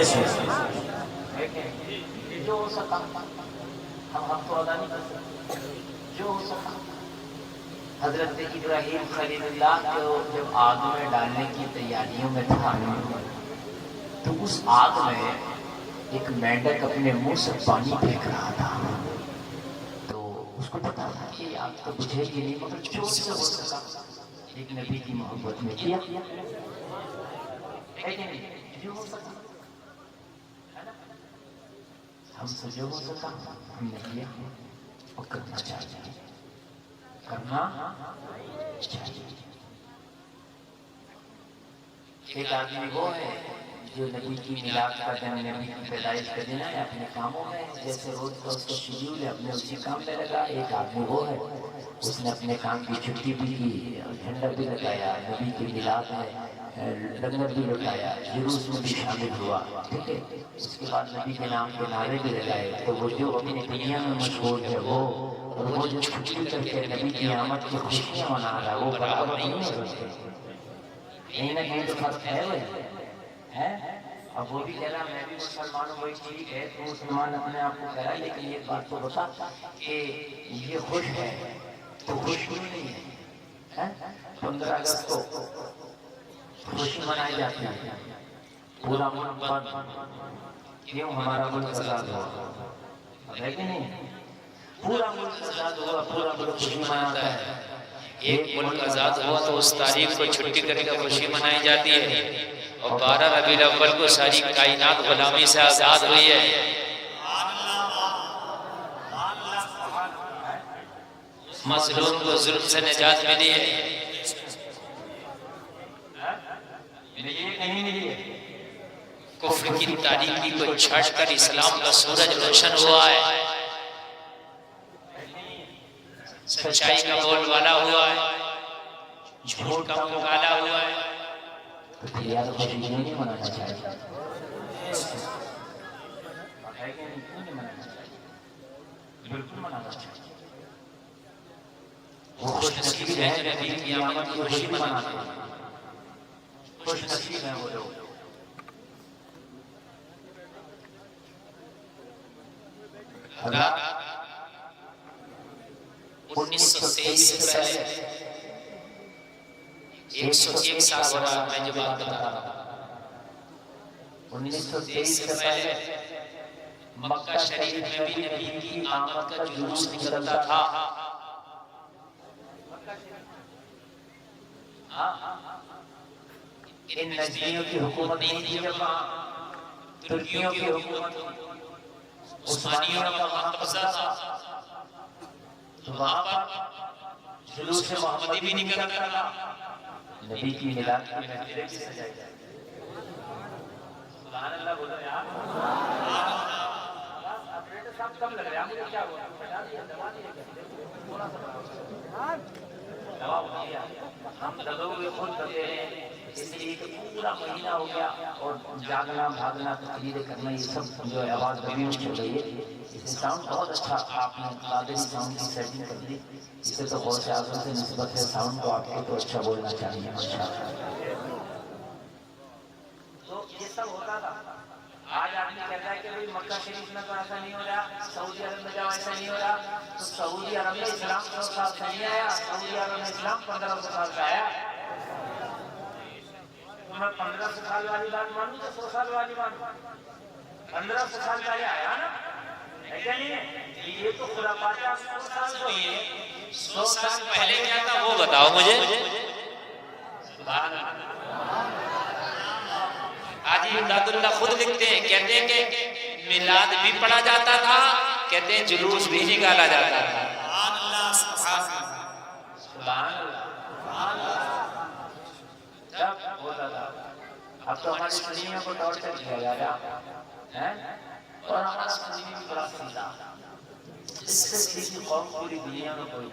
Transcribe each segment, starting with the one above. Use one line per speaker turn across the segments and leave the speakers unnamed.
से।
जो हो सका हम तो अदा नहीं कर सकते, जो हो सका। हजरत इब्राहिम खलीलुल्लाह को जब आग में डालने की तैयारियों में था, तो उस आग में एक मेंढक अपने मुंह से पानी फेंक रहा था। तो उसको पता था कि आग तो बुझेगी नहीं, मगर जो से हो सका एक नबी की मोहब्बत में किया, जो हो सका हमसे, जो हो सका हमने किया और करना चाहिए, करना चाहिए। एक आदमी वो है जो नबी की मिलाद का दिन, नबी की पैदाइश का दिन है, अपने कामों में जैसे रोज का उसका शेड्यूल है, अपने उसी काम में लगा। एक आदमी वो है उसने अपने काम की छुट्टी भी की, झंडा भी लगाया, नबी की मिलाद में लंगर भी लगाया, जुलूस में भी शामिल हुआ, ठीक है। उसके बाद नबी के नाम के नारे भी लगाए। तो वो जो अपनी दुनिया में मशहूर है वो, और वो जो छुट्टी करके नबी की आमद की खुशियाँ मना रहा है, वो बराबर नहीं हो सकते। कहीं ना कहीं तो फर्क है भाई, है। अब वो भी कह रहा मैं भी मुसलमान हूँ, वही ठीक है, तो मुसलमान अपने आप को कह रहा है, लेकिन ये बात तो बता कि ये खुश है तो खुश क्यों नहीं है? 15 अगस्त को खुशी मनाई जाती है, पूरा मुल्क बंद, क्यों? हमारा मुल्क आजाद हुआ, है कि नहीं? पूरा मुल्क आजाद हुआ, पूरा मुल्क खुशी मनाता है।
एक मुल्क आजाद हुआ तो उस तारीख को छुट्टी करके खुशी मनाई जाती है, और 12 रबीउल अव्वल को सारी कायनात गुलामी से आजाद हुई है। मजलूम को जुल्म से निजात मिली है। कुफ्र की तारीकी को छाट कर इस्लाम का सूरज रोशन हुआ है, सच्चाई का बोलबाला हुआ है, झूठ का मुकाला हुआ है।
तो यार खुशी नहीं मनाना चाहिए, बिल्कुल मनाना चाहिए। वो खुश नसीब है जो नबी की आमद की खुशी मनाते हैं, खुश नसीब है वो लोग। हजार 1923 से पहले 101 साल हो रहा, मैं जो बात बता रहा हूँ, 1923 से पहले मक्का शरीफ में भी नबी की आमद का जुलूस निकलता था। इन नजरियों की हुकूमत नहीं थी जब वहाँ, तुर्कियों की हुकूमत, उस्मानियों का वहाँ कब्जा था, तो वहाँ पर जुलूस मोहम्मदी भी निकलता था। नबी की मिलाद की महफिलें भी सजाई जाती। सुभान अल्लाह बोलो यार। ऑपरेटर साहब कम लग रहा है मुझे, क्या बोला? बता दिया, दबा दिया, थोड़ा सा दबा दिया। हम दबोगे खुद दबे हैं, इसलिए कि पूरा महीना हो गया और जागना भागना तकरीरें करना ये सब जो है आवाज़ बड़ी मुश्किल रही है। इससे साउंड बहुत अच्छा आपने कादरी साउंड की सेटिंग कर दी, इससे तो बहुत से आगे से निस्बत है साउंड को आपको तो अच्छा बोलना चाहिए माशाअल्लाह। तो ये सब होता था। आज आदमी कहता है कि भाई मक्का शरीफ में तो ऐसा नहीं हो रहा, सऊदी अरब में जाओ ऐसा नहीं हो रहा। तो सऊदी अरब में इस्लाम 100 साल से नहीं आया, सऊदी अरब में इस्लाम 1500 साल का आया। मैं 1500 साल वाली बात मानूं तो 100 साल वाली मानूं? 1500 साल पहले आया ना, है क्या नहीं है? ये तो खुराफात है। 100 साल तो ये
100 साल पहले क्या था वो बताओ मुझे। आज इमदादुल्लाह खुद लिखते हैं, कहते हैं कि मिलाद भी पढ़ा जाता था, कहते हैं जुलूस भी निकाला जाता था। अब तो हमारी सुन्नियों को टॉर्चर किया जा रहा है, और हमारा सुन्नी भी बड़ा सीधा, इससे सीधी कौम पूरी दुनिया में कोई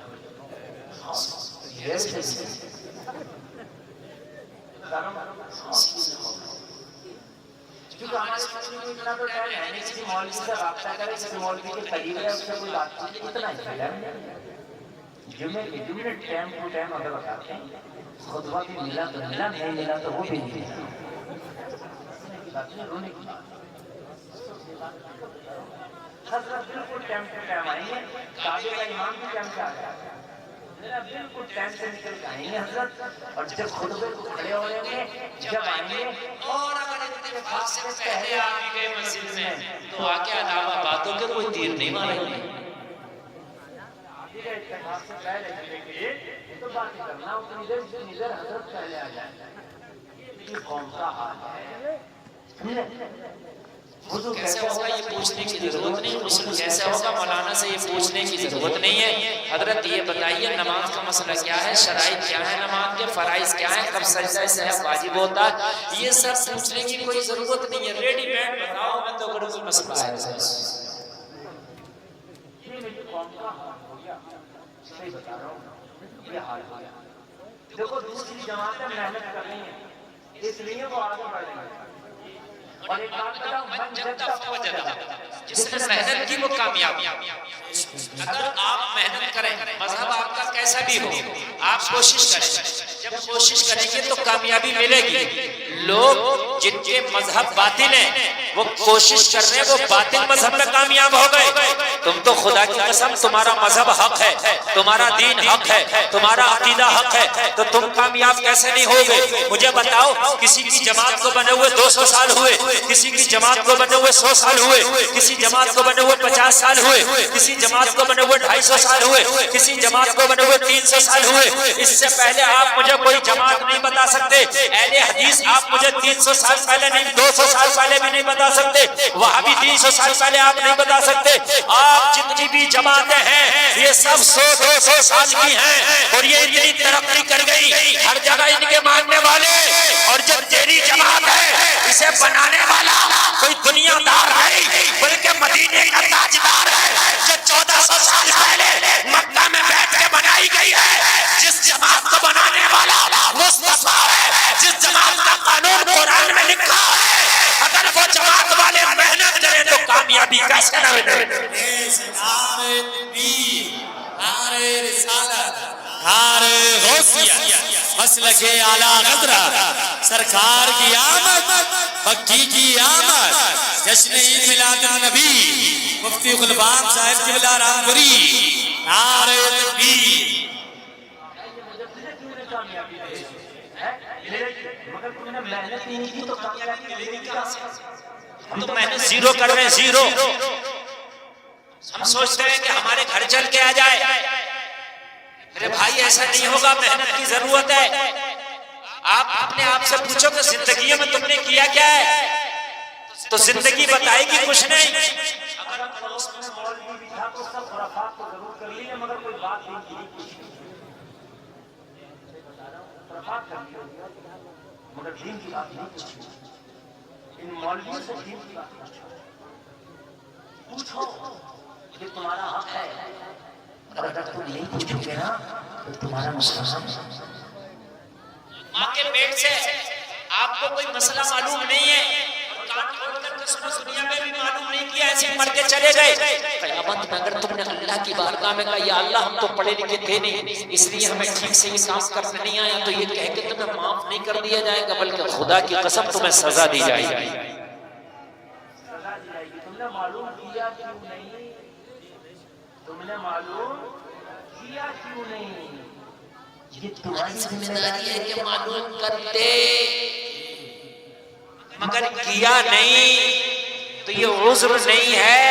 क्योंकि हमारे सुन्नी को इतना तो टाइम है नहीं किसी मौलवी से राब्ता करे, किसी मौलवी के करीब है उससे कोई बात कीजिए, इतना ही है। जुम्मे टाइम टू टाइम अगर बताते हैं, खुतबा भी मिला तो मिला, नहीं मिला तो वो भी नहीं मिला। बात नहीं, रोने की बात। हजरत बिल्कुल टाइम पे टाइम आएंगे, काबे का इमाम भी टाइम पे आ जाएगा, बिल्कुल टाइम से निकल के आएंगे हजरत। और जब खुतबे को खड़े हो जाएंगे, जब आएंगे
और अगर इत्तेफाक से पहले आ भी गए मस्जिद में तो आके अलावा बातों के कोई तीर नहीं मारेंगे।
इत्तेफाक से पहले चलेंगे तो बात करना, उतनी देर से निधर हजरत पहले आ जाए। ये कौन सा हाल है?
कैसे होगा ये पूछने की जरूरत नहीं, मुस्लिम कैसे होगा मौलाना से ये पूछने की जरूरत नहीं है। हजरत ये बताइए नमाज का मसला क्या है, शराइत क्या है, नमाज के फराइज क्या है, कब सजदा सहव वाजिब होता है, ये सब पूछने की कोई जरूरत नहीं है। रेडीमेड बताओ, मैं तो कोई मसला है
सही बता रहा हूँ, ये हाल हो गया। देखो दूसरी जमातें मेहनत कर रही हैं, इसलिए वो आगे बढ़ रही है। और एक बात बताऊं, मन जब
जिसने मेहनत की वो कामयाब। अगर आप मेहनत करें, मजहब आपका कैसा भी हो, आप कोशिश करें, जब कोशिश करेंगे तो कामयाबी मिलेगी। लोग जिनके मजहब बातिल हैं वो कोशिश कर रहे हैं, वो बातिल मजहब में कामयाब हो गए। तुम तो खुदा की कसम, तुम्हारा मजहब हक है, तुम्हारा दीन हक है, तुम्हारा अकीदा हक है, तो तुम कामयाब कैसे नहीं होगे? मुझे बताओ, किसी की जमात को बने हुए 200 साल हुए, किसी की जमात को बने हुए 100 साल हुए, किसी जमात को बने हुए 50 साल हुए, किसी जमात को बने हुए 250 साल हुए, किसी जमात को बने हुए 300 साल हुए। इससे पहले आप मुझे कोई जमात नहीं बता सकते। अहले हदीस आप मुझे 300 साल पहले नहीं, 200 साल पहले भी नहीं बता सकते। वहां भी 300 साल पहले आप नहीं बता सकते। आप जितनी भी जमातें हैं ये सब 100-200 साल की हैं और ये इतनी तरक्की कर गई, हर जगह इनके मानने वाले। और जो तेरी जमात है इसे बनाने वाला कोई दुनियादार है, बल्कि मदीने का ताजदार है, जो 1400 साल पहले मक्का में बैठ के बनाई गई है। जिस जमात को बनाने वाला मुस्तफा है, जिस जमात का कानून कुरान में लिखा है, अगर वो जमात वाले मेहनत करें तो कामयाबी कैसे न मिले?
मसलके आला गदरा सरकार की आमद, मक्की की आमद, जश्न ईद मिलादुन नबी, मुफ्ती गुलबाम साहिब किबला रामपुरी, नारे तकबीर।
मगर तुमने मेहनत ही नहीं की तो कामयाबी मिलेगी कहां से?
हम तो मेहनत जीरो कर रहे हैं, जीरो। हम सोचते हैं कि हमारे घर चल के आ जाए। मेरे भाई ऐसा नहीं होगा, मेहनत की जरूरत है। आप अपने आप से पूछो कि जिंदगी में तुमने किया क्या है, तो जिंदगी बताएगी कुछ नहीं।
अगर पड़ोस में मौलवी भी था तो सब खुराफात को जरूर कर लिए, मगर कोई बात नहीं की, खुराफात कर ली, मगर दीन की बात नहीं पूछी। इन मौलवियों से दीन की बात पूछो, ये तुम्हारा हक है। और अगर तुम नहीं पूछोगे ना तो तुम्हारा मसला,
माँ के पेट से आपको कोई मसला मालूम नहीं है, दुनिया में भी मालूम नहीं किया, ऐसे मर के चले गए। क़यामत में अगर तुमने अल्लाह की बारगाह में कहा या अल्लाह हम तो पढ़े लिखे थे नहीं, इसलिए हमें ठीक से ये काम करने नहीं आया, तो ये कह के तुम्हें माफ नहीं कर दिया जाएगा, बल्कि खुदा की कसम तुम्हें सजा दी जाएगी।
सजा दी जाएगी। तुमने मालूम किया क्यों नहीं? तुमने मालूम किया क्यों नहीं? ये तुम्हारी जिम्मेदारी है कि
मालूम करते, मगर किया नहीं तो ये उज़्र नहीं है।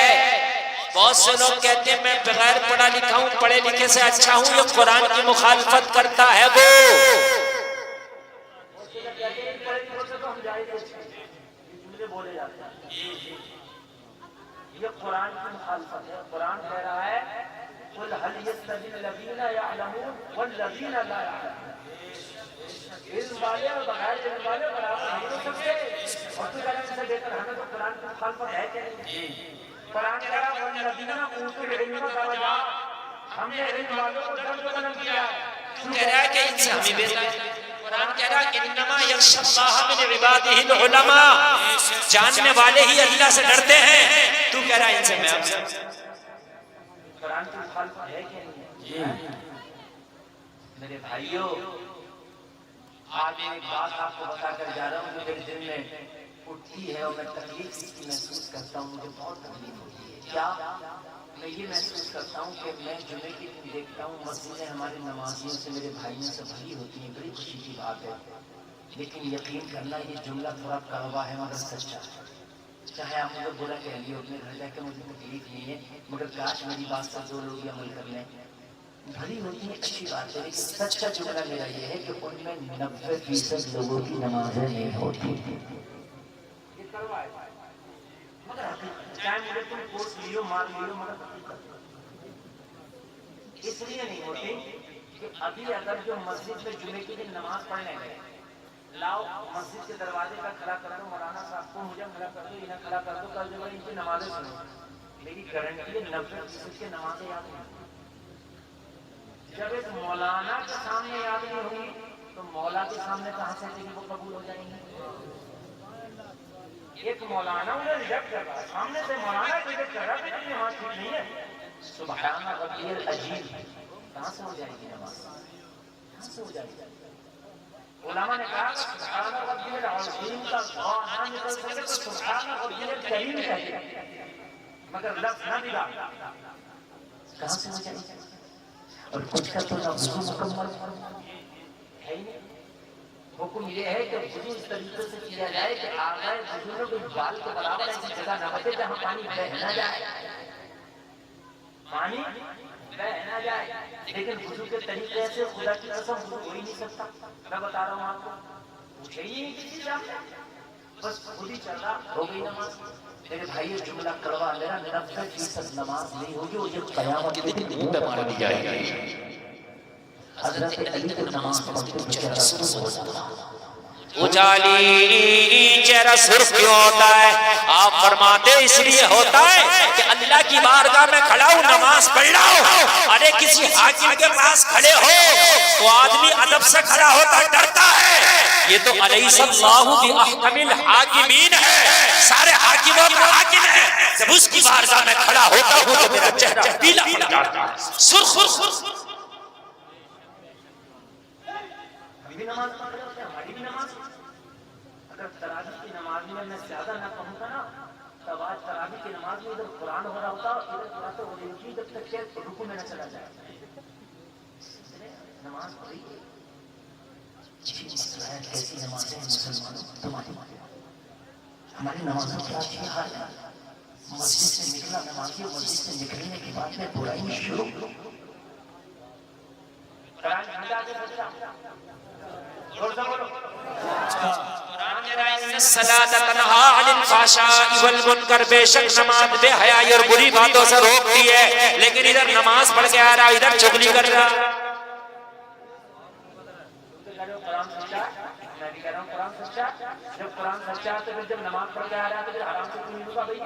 बहुत से लोग कहते हैं मैं बगैर पढ़ा लिखा हूँ, पढ़े लिखे से अच्छा हूँ, ये कुरान की मुखालफत करता है। वो
बोले जाते हैं ये कुरान की मुखालफत है। कुरान कह रहा है कुल हल यस्तवील लज़ीना यअलमून वल्लज़ीना ला यअलमून, इल्म वाले और बगैर इल्म वाले बराबर नहीं हो सकते। और तू कहना इनसे बेहतर हमें तो कुरान की मुखालफत है क्या? कुरान कह रहा है वल्लज़ीना ऊतुल इल्म दरजात, हमने इल्म वालों को दर्जा किया है।
तू कह रहा है कि इनसे हमें बेहतर, कुरान कह रहा है इन्नमा यख्शल्लाह मिन इबादिहिल उलमा, जानने वाले ही अल्लाह से डरते हैं। तू कह रहा है इनसे मैं आपसे,
कुरान की मुखालफत है क्या नहीं है? मेरे भाइयों, आज एक बात आपको बताकर जा रहा हूँ जो मेरे दिल में
उठती है और मैं तकलीफ इसकी महसूस करता हूँ, मुझे बहुत तकलीफ होती है। क्या? मैं ये महसूस करता हूँ कि मैं जुमे के दिन देखता हूँ मस्जिदें हमारे नमाजियों से, मेरे भाइयों से भरी होती हैं, बड़ी खुशी की बात है। लेकिन यकीन करना ये जुमला थोड़ा कड़वा है मगर सच्चा है। चाहे आप मुझे बुरा कह लिए, अपने घर जाकर मुझे तकलीफ नहीं है, मगर काश मेरी बात पर दो लोग अमल कर लें। भरी होती है अच्छी बात है, लेकिन सच्चा जुमला मेरा ये है कि उनमें 90% लोगों की नमाजें नहीं होती।
चाहे मुझे तुम कोर्स लियो, मार लियो, मगर इसलिए नहीं होती कि अभी अगर जो मस्जिद में जुमे के दिन नमाज पढ़ने गए, लाओ मस्जिद के दरवाजे का खड़ा कर दो, मौलाना साहब को मुझे खड़ा कर दो, इन्हें खड़ा कर दो, कल जब इनकी नमाजें सुनो, मेरी गारंटी है 90% की नमाजें याद नहीं। जब एक मौलाना के सामने याद नहीं होगी तो मौला के सामने कहां से वो कबूल हो जाएंगे? एक मौलाना उन्हें रिजेक्ट कर रहा है, सामने से मौलाना रिजेक्ट कर रहा है, लेकिन नमाज ठीक नहीं है। सुभान रब्बियल अजीम, कहां से हो जाएगी नमाज? कहां से हो जाएगी? उलमा ने कहा सुभान रब्बियल अजीम का ना निकल सके तो सुभान रब्बियल करीम कहिए, मगर लफ्ज ना दिला, कहां से हो जाएगी? और कुछ का तो ना वुजू मुकम्मल है ही नहीं। हुक्म ये है कि वुजू इस तरीके से किया जाए कि आगे वुजू में कोई बाल के बराबर ऐसी जगह न बचे जहां पानी बह न जाए, पानी बह न जाए। लेकिन वुजू के तरीके से खुदा की कसम वुजू हो ही नहीं सकता। मैं बता रहा हूँ आपको, पूछे ही नहीं किसी से, बस खुद ही चल रहा, हो गई नमाज। मेरे भाई ये जुमला कड़वा, मेरा 90% नमाज नहीं होगी, वो जो कयामत के दिन मुंह पे मार दी जाएगी। हज़रत अली को नमाज पढ़ते चेहरा सुर्ख हो जाता,
उजाली चेहरा सुर्ख क्यों होता है? आप फरमाते इसलिए होता है कि अल्लाह की बारगाह में खड़ा हूँ, नमाज पढ़ रहा हूँ। अरे किसी हाकिम के पास खड़े हो तो आदमी अदब से खड़ा होता डरता है। ये तो अलैहिस्सलाहु बिअहकमिल हाकिमीन है, सारे हाकिमों का हाकिम है। जब उसकी बारगाह में खड़ा होता हूँ तो मेरा चेहरा पीला पड़ जाता है, सुर्ख।
भी नमाज पढ़ रहे होते हैं, हमारी भी नमाज। अगर तरावी की नमाज में मैं ज्यादा ना कहूँगा ना, तब आज तरावी की नमाज में इधर कुरान हो रहा होता, इधर कुरान तो होगी जब तक के रुकू में न चला जाए। नमाज पढ़ी कैसी नमाज है मुसलमानों तुम्हारी? हमारी नमाजों की आज ये हाल है। मस्जिद से निकला नमाजी, मस्जिद से निकलने के बाद में बुराई में शुरू।
बेशक नमाज बेहयाई और बुरी बातों से रोकती है, लेकिन इधर नमाज पढ़ के आ रहा, इधर चुगली कर रहा। मैं भी कह रहा हूँ कुरान सच्चा। जब कुरान सच्चा तो फिर जब नमाज पढ़ के आ रहा है तो फिर आराम से क्यों होगा भाई?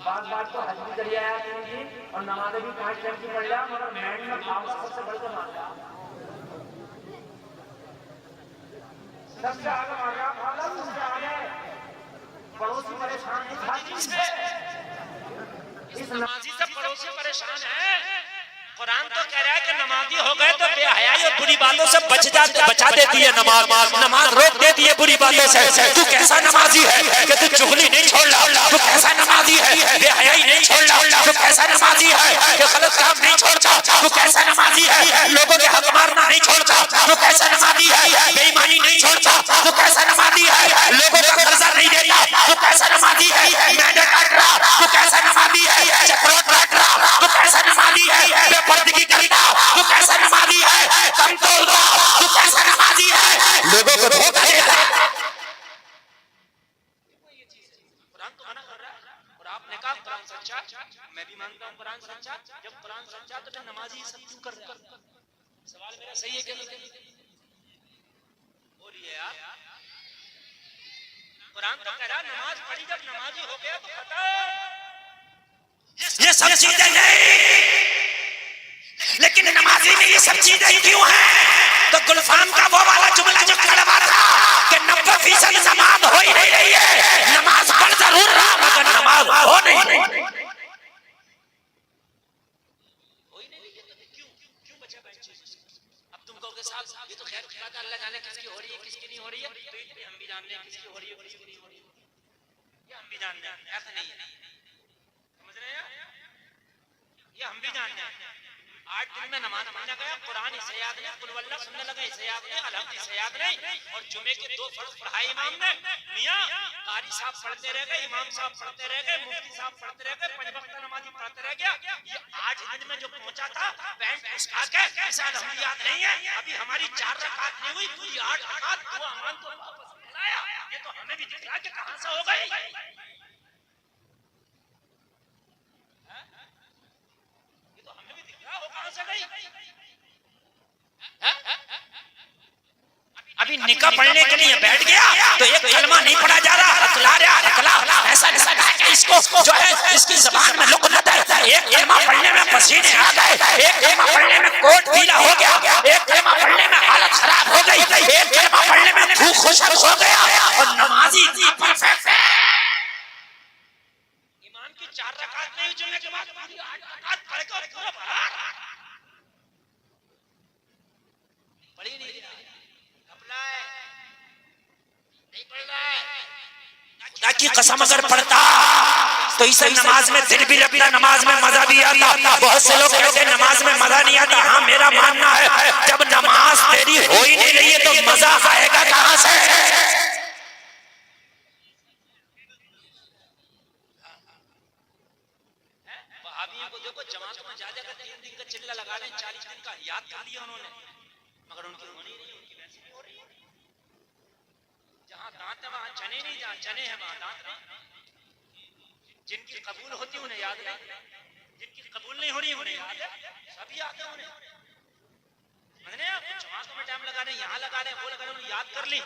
बात तो हज भी करिए आया जी, और नमाज भी 5 टाइम की पढ़ लिया, मगर मैंड में खाऊंगा सबसे बढ़कर मार रहा, सबसे आगे मार रहा, सबसे आगे पड़ोसी परेशान है। इस नमाजी से पड़ोसी परेशान है। कुरान तो कह रहा है कि नमाजी हो गए तो बेहयाई और बुरी बातों से बचा देती है नमाज रोक देती है बुरी बातों से। तू कैसा नमाजी है कि तू चुगली नहीं छोड़ रहा? तू कैसा नमाजी है बेहयाई नहीं छोड़ रहा? तू कैसा नमाजी है कि गलत काम नहीं छोड़ता? तू कैसा नमाजी है लोगों के हक मारना नहीं छोड़ता? तू कैसा नमाजी है बेईमानी नहीं छोड़ता? तू कैसा नमाजी है लोगों का कर्जा नहीं देता? तू कैसा नमाजी है मेंढक काट रहा? तू कैसा नमाजी है चक्रोट काट रहा? तू कैसा नमाजी है बेपर्दगी करता? तू कैसा नमाजी है कम तोड़ता? तू कैसा नमाजी है लोगों को धोखा देता? कुरान तो मना कर रहा है और आपने कहा कुरान सच्चा। मैं भी मानता हूँ कुरान सच्चा। जब कुरान सच्चा तो फिर नमाजी सब क्यों कर रहा है? सवाल मेरा सही है कि नहीं? बोलिए यार। कुरान तो कह रहा नमाज पढ़ी, जब नमाजी हो गया तो खत्म। ये सब चीजें नहीं, लेकिन नमाजी में ये सब चीजें क्यों हैं? तो गुलफाम का वो वाला जुमला जो कड़वा था कि 90% नमाज हो ही नहीं रही है। नमाज पढ़ जरूर रहा मगर नमाज हो नहीं रही। क्यों बचा बच्चे? अब तुम कहोगे साहब ये तो खैर बात है, अल्लाह जाने किसकी हो रही है किसकी नहीं हो रही है, तो हम भी जानते हैं किसकी हो रही है किसकी नहीं हो रही है। भी जानते हैं, ऐसा नहीं है, समझ रहे हैं? ये हम भी जानते हैं। 8 दिन में नमाज पढ़ने गया, कुरान इसे याद नहीं, कुल वल्लाह सुनने लगा इसे याद नहीं, अलहम्द इसे याद नहीं, और जुमे के 2 फर्ज पढ़ाए इमाम ने, मियां कारी साहब पढ़ते रह गए, इमाम साहब पढ़ते रह गए, मुफ्ती साहब पढ़ते रह गए, 5 वक्त नमाजी पढ़ते रह गया। ये 8 दिन में जो पहुंचा था पैंट उसका के ऐसा अलहम्द याद नहीं है। अभी हमारी 4 रकात नहीं हुई, पूरी 8 रकात दुआ मान तो वापस बुलाया। ये तो हमें भी दिख रहा है कि कहां से हो गई। अभी निकाह पढ़ने के लिए बैठ गया तो एक कलमा नहीं पढ़ा जा रहा, हकला रहा, हकला ऐसा लगा कि इसको जो है इसकी जबान में लुकनत है। एक कलमा पढ़ने में पसीने आ गए, एक कलमा पढ़ने में कोट पीला हो गया, एक कलमा पढ़ने में हालत खराब हो गई, एक कलमा पढ़ने में खूब खुशक हो गया। और नमाजी परफेक्ट है। इमाम की 4 रकात नहीं जुमे के बाद पूरी 8 रकात पढ़कर पूरा भरा पढ़ी नहीं, नहीं पढ़ रहा है। खुदा की कसम अगर पढ़ता तो इसे नमाज में दिल भी लगता, नमाज में मजा भी आता। बहुत से लोग कहते हैं नमाज में मजा नहीं आता। हाँ, मेरा मानना है जब नमाज तेरी हो ही नहीं रही है तो मजा आएगा कहां से? वहाबियों को देखो, जमात में जा जाकर 3 दिन का चिल्ला लगा रहे हैं, 40 दिन का याद कर लिया उन्होंने, मगर उनकी हो नहीं रही, उनकी वैसी नहीं हो रही है। जहां दांत है वहां चने नहीं, जहां चने हैं वहां दांत नहीं। जिनकी कबूल होती उन्हें याद नहीं, जिनकी कबूल नहीं हो रही उन्हें याद है, सभी याद है उन्हें। समझने आप? जमातों में टाइम लगा रहे, यहाँ लगा रहे, वो लगा रहे, उन्हें याद कर ली।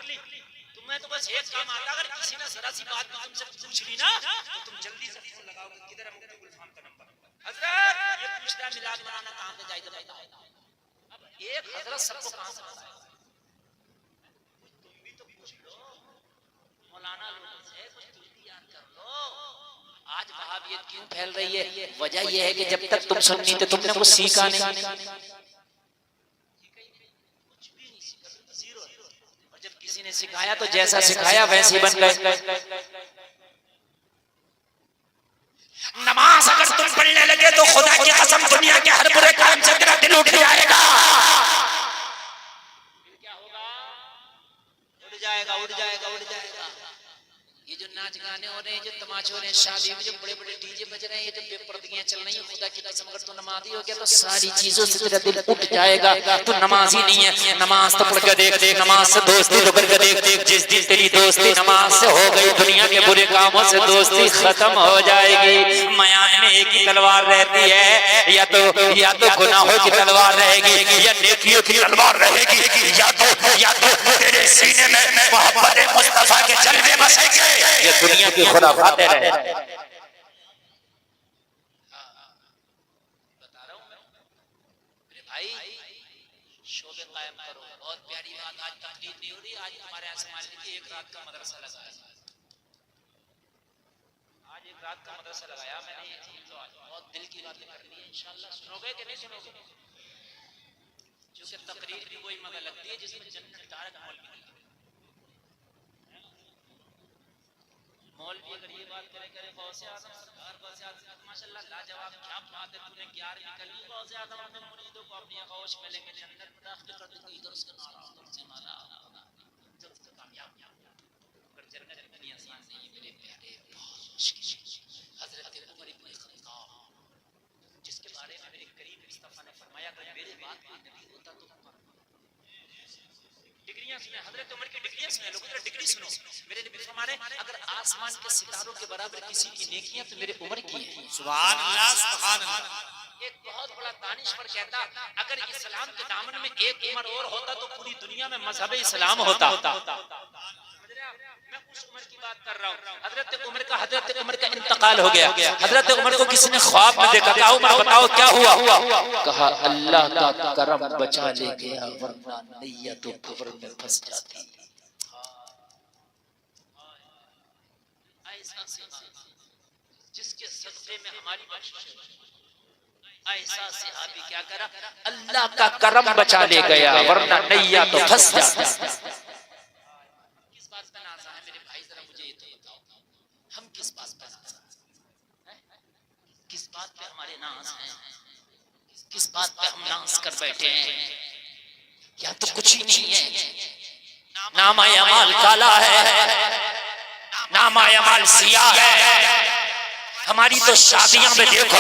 तुम्हें तो बस एक काम आता, अगर किसी ने जरा सी बात तुमसे पूछ ली ना तो तुम जल्दी से फोन लगाओगे, किधर है मुफ्ती गुलफाम का नंबर? हजरत ये पूछ रहा मिलाद बनाना कहां पे जाएगा? अब एक हजरत सबको कहां से बताएगा? तुम भी तो पूछ लो मौलाना लोगों से, कुछ तुम भी याद कर लो। आज वहाबियत क्यों फैल रही है? वजह यह है कि जब तक तुम सुन्नी थे तुमने कुछ सीखा नहीं, कुछ भी नहीं सीखा, जीरो। और जब किसी ने सिखाया तो जैसा सिखाया वैसे बन गए। नमाज अगर तुम पढ़ने लगे तो खुदा की कसम दुनिया के हर बुरे काम से तेरा दिल उठ जाएगा। क्या होगा? उड़ जाएगा, उड़ जाएगा, उड़ जाएगा। ये जो नाच गाने हो रहे हैं, जो तमाशे हो रहे हैं, शादी में जो बड़े बड़े डीजे बज रहे हैं, ये जो बेपर्दगियां चल रही हैं, खुदा की कसम अगर तू नमाजी हो गया तो सारी चीजों से तेरा दिल उठ जाएगा। तू नमाजी नहीं है, नमाज तो पढ़ के देख, नमाज से दोस्ती तो करके देख। जिस दिन तेरी दोस्ती नमाज से हो गई, दुनिया के बुरे कामों से दोस्ती खत्म हो जाएगी। मयान में एक ही तलवार रहती है, या तो गुनाहों की तलवार रहेगी या नेकियों की तलवार रहेगी, या तो तेरे सीने में मोहब्बत मुस्तफा के जलवे बसेंगे। ये दुनिया की खुराफातें रहे। बता रहा हूं मेरे भाई, शोबे कायम करो। बहुत प्यारी बात, आज तकलीफ नहीं हो रही। आज हमारे यहाँ से मान लीजिए 1 रात का मदरसा लगाया, आज 1 रात का मदरसा लगाया मैंने। ये चीज तो आज बहुत दिल की बातें करनी है। इंशाल्लाह सुनोगे कि नहीं सुनोगे? क्योंकि तकरीर भी कोई मगर लगती है जिसमें जन्नत तारक मौलवी अगर ये बात करे गौसे आजम सरकार, गौसे आजम माशाल्लाह लाजवाब, क्या बात है, तूने क्या निकली। गौसे आजम अपने मुरीदों को अपनी आगोश में लेंगे, जन्नत में दाखिल कर देंगे। इधर उसका नारा, उधर से नारा, जब से कामयाब। अगर जन्नत इतनी आसान नहीं है मेरे प्यारे, बहुत मुश्किल। हजरत उमर इब्न खत्ताब, जिसके बारे में मेरे करीम मुस्तफा ने फरमाया अगर मेरे बाद कोई नबी होता तो डिग्रियां सुने। हजरत उमर की डिग्रियां सुने, लोगों की डिग्री सुनो। मेरे नबी फरमाने अगर आसमान के सितारों के बराबर किसी की नेकियां तो मेरे उमर की है।
सुभान अल्लाह, सुभान अल्लाह।
एक बहुत बड़ा दानिश्वर कहता अगर इस्लाम के दामन में एक उमर और होता तो पूरी दुनिया में मजहब इस्लाम होता। मैं उस उमर की बात कर रहा हूँ। हजरत उमर का इंतकाल हो गया। हजरत उमर को किसी ने ख्वाब में देखा, कहा उमर बताओ क्या हुआ? कहा अल्लाह का करम बचा ले गया, वरना नैया तो कब्र में फंस जाती। जिसके सदक़े में हमारी बख्शिश है। ऐसा सहाबी क्या करा? अल्लाह का करम बचा ले गया, वरना नैया तो फंस जाती। किस बात पे नाज़ा है मेरे भाई, जरा मुझे ये तो बताओ। हम किस बात पे किस बात पे हमारे नाज हैं, किस बात पे हम नाज कर बैठे हैं? या तो कुछ ही नहीं है, नामा अमाल काला है, नामा अमाल सिया है। हमारी तो शादियों में देखो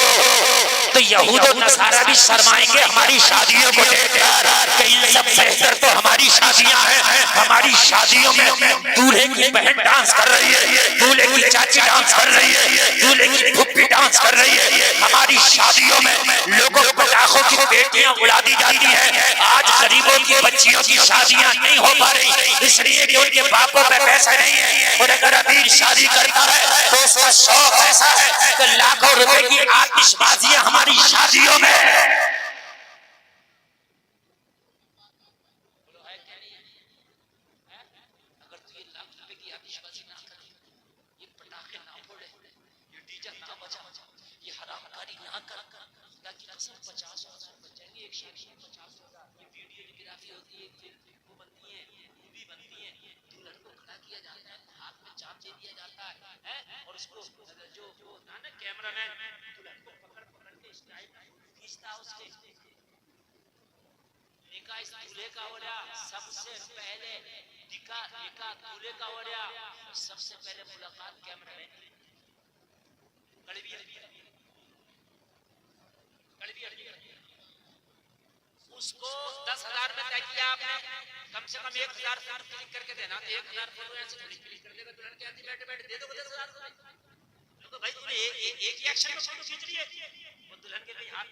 तो यहूद और नसारा भी शर्माएंगे हमारी शादियों को देखकर। कहीं सब बेहतर तो हमारी शादियां हैं। हमारी शादियों में दूल्हे की बहन डांस कर रही है, दूल्हे की चाची डांस कर रही है, दूल्हे की फूफी डांस कर रही है। हमारी शादियों में लोगों को लाखों की बेटियां उड़ा दी जाती है। आज गरीबों की बच्चियों की शादियां नहीं हो पा रही, इसलिए कि उनके बापों पे पैसा नहीं है। और अगर अमीर शादी करता है तो उसका शौक ऐसा है कि लाखों रुपए की आतिशबाजियां हमारी शादियों में। अगर तू ये लाख रुपए की आतिशबाजी ना करे, ये पटाखे ना फोड़े, ये डीजे ना बजा, ये हरामकारी ना कर, ताकि कसम 50,000 बच जाएंगे। एक शेर 50,000। ये वीडियोग्राफी होती है, वो बनती है, मूवी बनती है, दुल्हन को खड़ा किया जाता है, हाथ में चाप दे दिया जाता है और उसको जो होता है ना कैमरामैन, दुल्हन को पकड़ के स्टाइल खींचता है उसके। निकाह इस दूल्हे का हो रहा, सबसे पहले निकाह दूल्हे का हो रहा, सबसे पहले मुलाकात कैमरामैन की। उसको 10,000 में तय किया आपने, कम से कम 1,000 फोटो क्लिक करके देना। तो 1,000 फोटो ऐसे क्लिक कर देगा, दुल्हन के हाथ बैठे बैठे दे दोगे 10,000 रुपए। तो भाई तूने एक ही एक्शन में फोटो खींच रही है, वो दुल्हन के भाई हाथ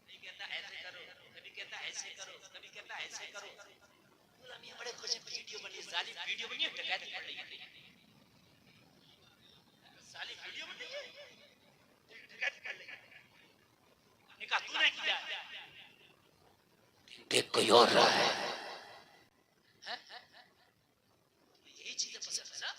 नहीं कहता ऐसे करो, कभी कहता ऐसे करो, कभी कहता ऐसे करो। दुल्हन ये बड़े खुश वीडियो बनी, साली वीडियो बनी है, डकैती कर रही है, साली वीडियो बनी है, डकैती कर रही है। निकाह तूने किया है, देख कोई और रहा है। यही चीजें पसंद है ना।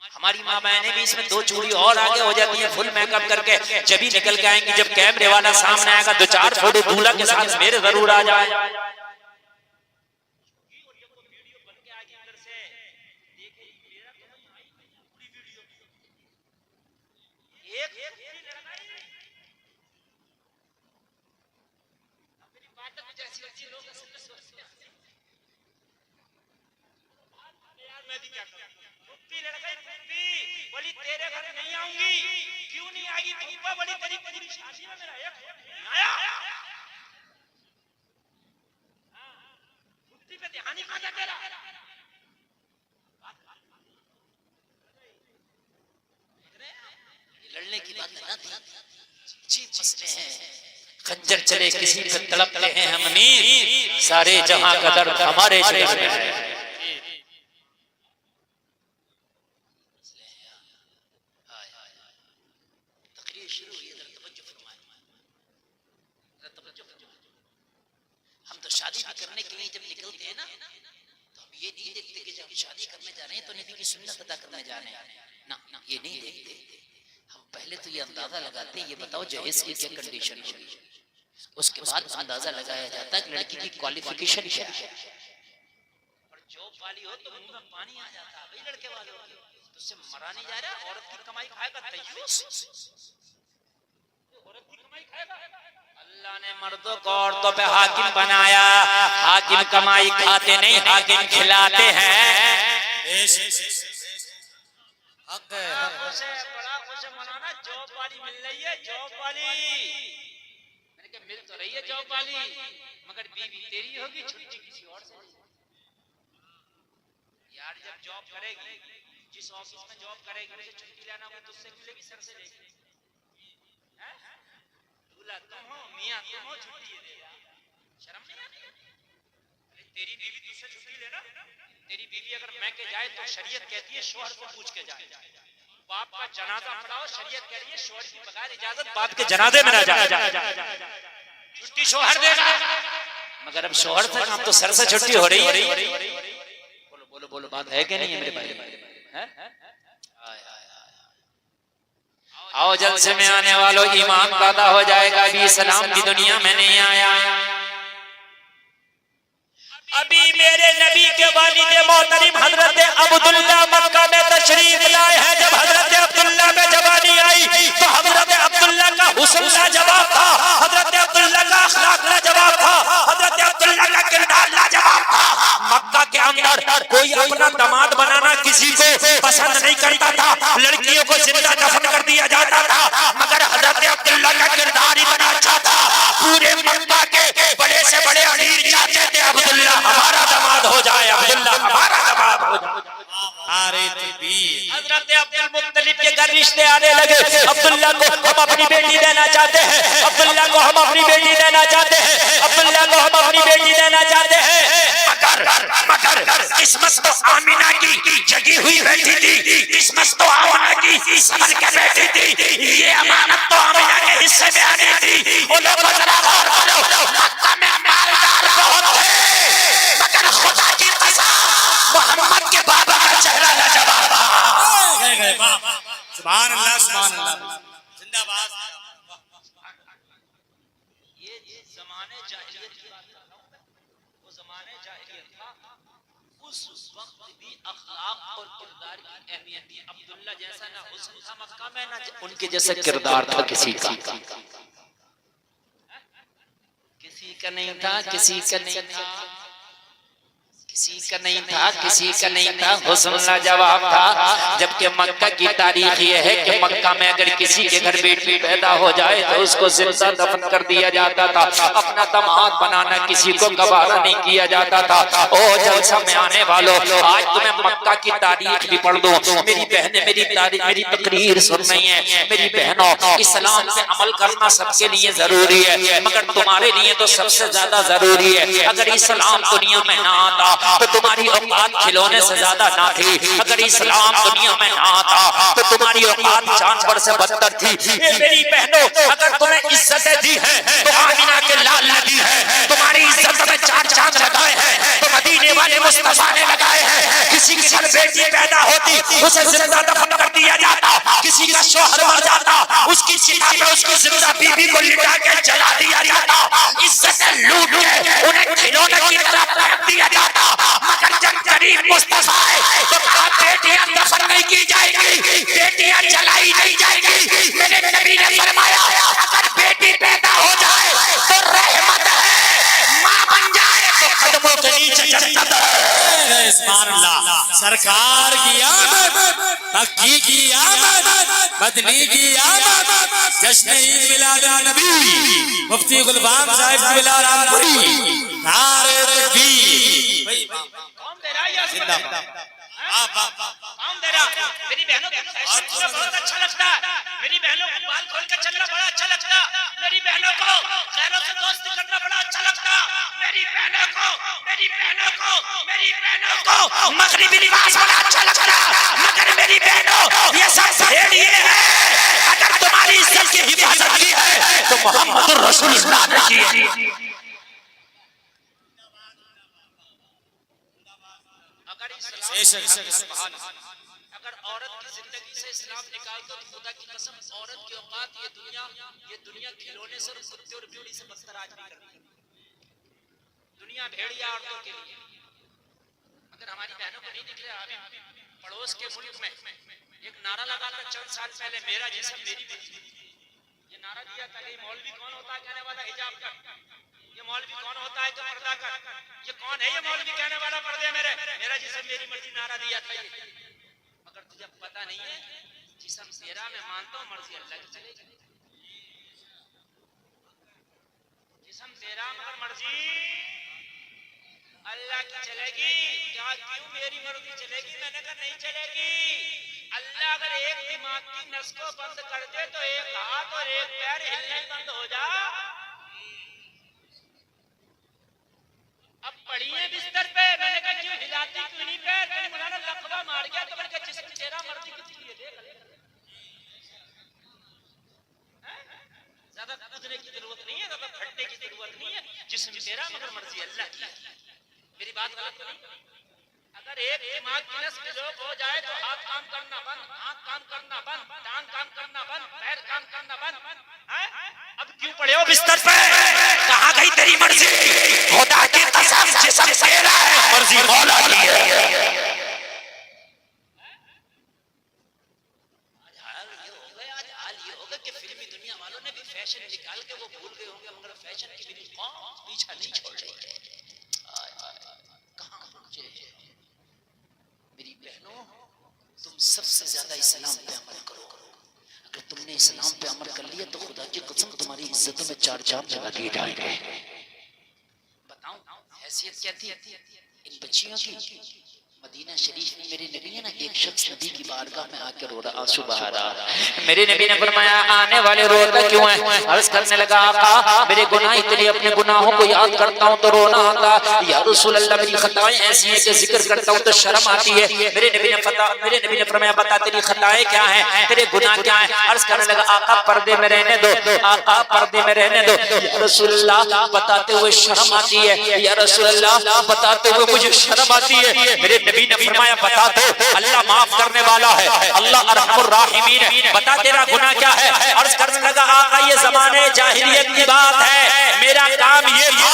हमारी माँ बहनें भी इसमें 2 चूड़ी और आगे हो जाती है, फुल मेकअप करके जब ही निकल के आएंगी। जब कैमरे वाला सामने आएगा 2-4 फोटो दूल्हा के साथ मेरे जरूर आ जाए। बोली तेरे घर नहीं आऊंगी, क्यों नहीं आएगी? बोली तेरी पूरी शादी में मेरा एक आया, बुद्धि पे ध्यान ही कहां था तेरा? लड़ने की बात ना थी, जी मसले हैं। खंजर चले किसी पे तड़पते हैं हम अमीर, सारे जहां का दर्द हमारे शरीर में है। हम तो शादी भी करने के लिए जब निकलते हैं ना, तो हम ये नहीं देखते कि जब शादी करने जा रहे हैं तो नबी की सुन्नत अदा करने जा रहे हैं ना, ये नहीं देखते। हम पहले तो ये अंदाजा लगाते हैं, ये बताओ जहेज की क्या कंडीशन होगी, उसके बाद अंदाजा लगाया जाता है कि लड़की की क्वालिफिकेशन क्या है। और जॉब वाली हो तो मुंह में पानी आ जाता है भाई लड़के वालों के, तो उससे मरा नहीं जा रहा। औरत की कमाई खाएगा तय्यूस, औरत की कमाई खाएगा। अल्लाह ने मर्दों को औरतों पे हाकिम बनाया, हाकिम कमाई खाते नहीं, हाकिम खिलाते हैं। बड़ा खुश मनाना, जॉब वाली मिल रही है, जॉब वाली। मैंने कहा मिल तो रही है जॉब वाली, मगर बीवी तेरी होगी, छुट्टी किसी और से। यार जब जॉब करेगी, जिस ऑफिस में जॉब करेगी उसे छुट्टी लेना होगा तो उससे मिलेगी, सर से लेगी। दूल्हा तुम हो, मियां तुम हो, छुट्टी देगा, शर्म नहीं आती? अरे तेरी बीवी तुझसे छुट्टी लेना, तेरी बीवी अगर मैं के जाए तो शरीयत कहती है शौहर को पूछ के जाए। बाप का जनाजा पढ़ाओ, शरीयत कह रही है शौहर की बगैर इजाजत बाप के जनाजे में ना जाए, छुट्टी शौहर देगा। मगर अब शौहर से काम तो सर से छुट्टी हो रही है। बोलो बोलो बोलो, बात है कि नहीं है मेरे भाई? आओ जलसे में आने वालों, ईमान पैदा हो जाएगा, अभी इस्लाम की दुनिया में नहीं आया। अभी मेरे नबी के वालिद मोहतरम हजरत अब्दुल्लाह मक्का में तशरीफ ला पसंद नहीं करता था, लड़कियों को जिंदा दफन कर दिया जाता था। मगर हजरत अब्दुल्ला का किरदार इतना अच्छा था, पूरे मक्का के बड़े से बड़े अमीर चाहते थे अब्दुल्ला हमारा दामाद हो जाए, अब्दुल्ला हमारा दामाद हो जाए। हजरत अब्दुल मुत्तलिब के घर रिश्ते आने लगे। अब्दुल्ला को हम अपनी बेटी देना चाहते हैं, अब्दुल्ला को हम अपनी बेटी देना चाहते हैं, अब्दुल्ला को हम अपनी बेटी देना चाहते हैं। मगर किस्मत तो आमिना की जगी हुई बैठी थी, किस्मत तो आमिना की संभल के बैठी थी, ये अमानत तो आमिना के हिस्से में आनी थी। वो लोग जरा गौर करो, मक्का में मालदार बहुत थे, मगर खुदा की कसम मोहम्मद के बाबा का चेहरा लाजवाब था।
सुभान अल्लाह, सुभान अल्लाह, जिंदाबाद।
ये ज़माने जाहिलियत की बात कर रहा हूं, वो ज़माने जाहिलियत था, उस वक्त भी अखलाक और किरदार की अहमियत थी। अब्दुल्ला जैसा ना हुस्न था मक्का में, ना उनके जैसा किरदार था किसी का नहीं था, किसी का नहीं था, किसी का नहीं था, किसी का नहीं था, हुस्न लाजवाब था। जबकि मक्का की तारीख ये है कि मक्का में अगर किसी के घर बेटी पैदा हो जाए तो उसको जिंदा दफन कर दिया जाता था, अपना दामाद बनाना किसी को गवारा नहीं किया जाता था। ओ जलसा में आने वालों, आज तुम्हें मक्का की तारीख भी पढ़ दो। मेरी बहनें मेरी तकरीर सुन रही है, मेरी बहनों, इस्लाम पे अमल करना सबके लिए जरूरी है, मगर तुम्हारे लिए तो सबसे ज्यादा जरूरी है। अगर इस्लाम दुनिया में ना आता तो तुम्हारी औकात खिलौने से ज्यादा ना थी, अगर इस्लाम दुनिया में ना आता तो तुम्हारी औकात जानवर से बदतर थी। मेरी बहनों, अगर तुम्हें इज्जतें दी है तो आमिना के लाल ने दी है, तुम्हारी इज्जत में 4 चांद लगाए हैं तो मदीने वाले मुस्तफा ने लगाए हैं। किसी की घर बेटी पैदा होती उसे जिंदा दफन कर दिया जाता, किसी का शौहर मर जाता उसकी चिता में उसकी जिंदा बीबी को लिटा के जला दिया जाता, इज्जतें लूट के उन्हें खिलौने की तरह फेंक दिया जाता। मगर जब करीब मुस्तफा है तो कहा बेटियां दफन नहीं की जाएगी, बेटियां जलाई नहीं जाएगी। मेरे नबी ने फरमाया अगर बेटी पैदा हो जाए तो रहमत है, मां बन जाए तो कदमों के नीचे जन्नत है।
सुभान अल्लाह। सरकार की आमद, मक्की की आमद, मदनी की आमद, जश्न ईद मिलाद नबी, मुफ्ती गुलबाम साहिब की मिलाद रामपुरी, नारे तकबीर।
कौन दे रहा है ये
जिंदाबाद।
कौन दे रहा? मेरी बहनों को फैशन पूरा बहुत अच्छा लगता है, मेरी बहनों को बाल खोल के चलना बड़ा अच्छा लगता, मेरी बहनों को गैरों से दोस्ती करना बड़ा अच्छा लगता, मेरी बहनों को मगरिबी लिबास बड़ा अच्छा लगता। मगर मेरी बहनों, ये सब भेड़िए हैं। अगर तुम्हारी इज्जत की हिफाजत की है तो मोहम्मद रसूलुल्लाह ने की है। अगर औरत की जिंदगी से इस्लाम निकाल दो तो खुदा की कसम औरत की औकात ये दुनिया खिलौने से कुत्ते और भेड़ी से बदतर आज भी करती है। दुनिया भेड़िया औरतों के लिए। अगर हमारी बहनों को नहीं दिख रहा, अभी पड़ोस के मुल्क में एक नारा लगा था चंद साल पहले, मेरा जिस्म मेरी बीवी। ये नारा दिया था कि मौलवी कौन होता है कहने वाला हिजाब का, ये मौलवी कौन होता है तो पर्दा का, ये कौन है ये मौलवी कहने वाला पर्दे मेरा जिस्म मेरी मर्जी नारा दिया था ये। मगर तुझे पता नहीं है जिस्म तेरा मैं मानता हूँ, मर्जी अल्लाह की चलेगी। जिस्म तेरा मगर मर्जी अल्लाह की चलेगी। क्या क्यों मेरी मर्जी चलेगी? मैंने कहा नहीं चलेगी। अल्लाह अगर एक दिमाग की नस को बंद कर दे तो एक हाथ और एक पैर हिलने बंद हो जा। अब पड़ी है बिस्तर पे, मैंने कहा क्यों हिलाती क्यों नहीं पैर? तो मौलाना लकवा मार गया तो मैंने कहा जिस्म तेरा मर्जी कितनी है देख ले। ज्यादा कूदने की जरूरत नहीं है, ज्यादा फटने की जरूरत नहीं है, जिस्म तेरा मगर मर्जी अल्लाह की। मेरी बात गलत तो नहीं? अगर एक दिमाग की नस ब्लॉक हो जाए तो हाथ काम करना बंद, आंख काम करना बंद, टांग काम करना बंद, पैर काम करना बंद। अब क्यों पड़े हो बिस्तर पे? कहाँ गई तेरी मर्जी? खुदा की कसम जिस्म तेरा है, मर्जी मौला की है। आज हाल ये होगा कि फिल्मी दुनिया वालों ने भी फैशन निकाल के वो भूल गए होंगे, मगर फैशन की भी कौन पीछा नहीं छोड़ रही है। कहाँ पहुंचे मेरी बहनों, तुम इस्लाम पे अमल करो। अगर तुमने इस्लाम पे अमल कर लिया तो खुदा की कसम तुम्हारी इज्जतों में चार चांद लगा दिए जाएंगे। बताऊं हैसियत क्या थी इन बच्चियों की? मदीना शरीफ में मेरे नबी है ना, एक शख्स नबी की बारगाह में आकर रो रहा, आंसू बहा रहा। मेरे नबी ने फरमाया आने वाले रोता क्यों है? अर्ज करने लगा आका मेरे गुनाह इतने, अपने गुनाहों को याद करता हूँ तो रोना आता। या रसूल अल्लाह मेरी खताएं ऐसी हैं कि जिक्र करता हूँ तो शर्म आती है। मेरे नबी ने फरमाया बता तेरी खताएं क्या हैं, तेरे गुनाह क्या हैं? अर्ज करने लगा आका पर्दे में रहने दो, आका पर्दे में रहने दो। या रसूल अल्लाह बताते हुए शर्म आती है, या रसूल अल्लाह बताते हुए मुझे शर्म आती है। मेरे नबी ने फरमाया बता दो, अल्लाह माफ करने वाला है, अल्लाह अरहमुर राहिमीन है, बता तेरा गुनाह क्या है? अर्ज करने लगा आका ये ज़माने जाहिलियत की बात है, मेरा काम ये था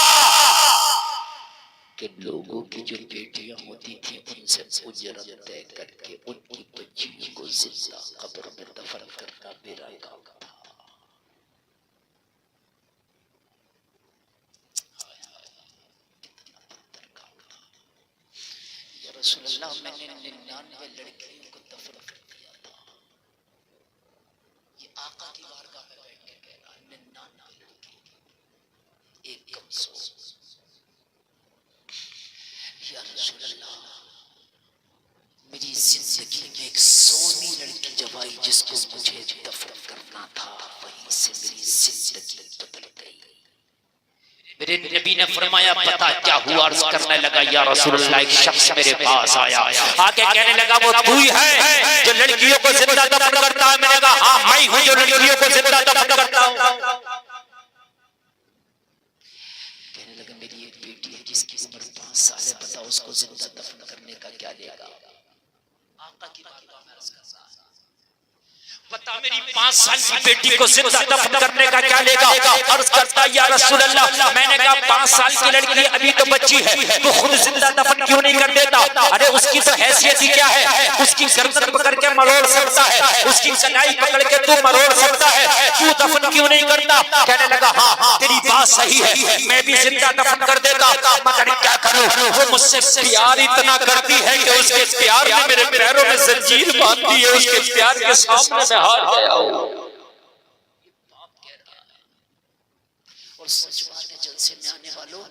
कि लोगों की जो बेटियां होती थी उनसे उजरत तय करके उनकी बच्चियों को जिंदा कब्र में दफन करना मेरा काम था। रसूलुल्लाह मैंने 99 लड़कियों को दफन कर दिया था। ये आका की बारगाह में बैठ के कह रहा 99 लड़की एक कमजोर। या रसूलुल्लाह मेरी जिंदगी में एक सोनी लड़की जब आई जिसको मुझे दफन करना था, वहीं से मेरी जिंदगी बदल गई। मेरे नबी ने फरमाया बता क्या हुआ? अर्ज करने लगा या रसूलुल्लाह एक शख्स मेरे पास आया, आके कहने लगा वो तू ही है जो लड़कियों को जिंदा दफन करता है? मैंने कहा हाँ मैं हूं जो लड़कियों को जिंदा दफन करता हूं। कहने लगा मेरी एक बेटी है जिसकी उम्र 5 साल है, बताओ उसको जिंदा दफन करने का क्या लेगा? आका की बारगाह में अर्ज करता है बता मेरी 5 साल की बेटी को जिंदा दफन करने का क्या लेगा? अर्ज करता या रसूल अल्लाह मैंने कहा 5 साल की लड़की अभी तो बच्ची है, तो खुद जिंदा दफन क्यों नहीं कर देता? अरे उसकी तो हैसियत ही क्या है, उसकी गर्दन पकड़ के मरोड़ सकता है, उसकी कलाई पकड़ के तू मरोड़ सकता है, तू दफन क्यों नहीं करता? कहने लगा हाँ तेरी बात सही है, मैं भी जिंदा दफन कर देता, मगर क्या करूं वो मुझसे प्यार इतना करती है कि उसके प्यार ने मेरे पैरों में जंजीर बांध दी है, उसके प्यार के सामने मैं हार गया हूं। और सच बात है जलसे में आने वालों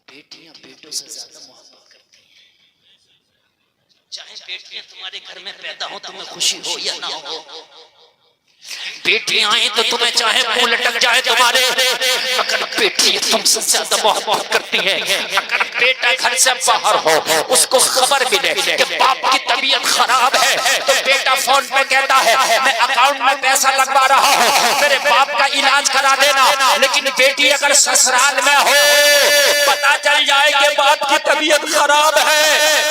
बेटियां बेटों से ज्यादा मोहब्बत करती हैं। चाहे बेटियां तुम्हारे घर में पैदा हो तुम्हें खुशी हो या ना हो, बेटियां आए तो तुम्हें चाहे मुंह लटक जाए तुम्हारे, मगर बेटियां तुमसे ज्यादा मोहब्बत करती हैं। अगर बेटा घर से बाहर हो उसको खबर मिले कि बाप की तबीयत खराब है तो बेटा फोन पे कहता है मैं अकाउंट में पैसा लगवा रहा हूँ, मेरे बाप का इलाज करा देना। लेकिन बेटी अगर ससुराल में हो पता चल जाए कि बाप की तबीयत खराब है,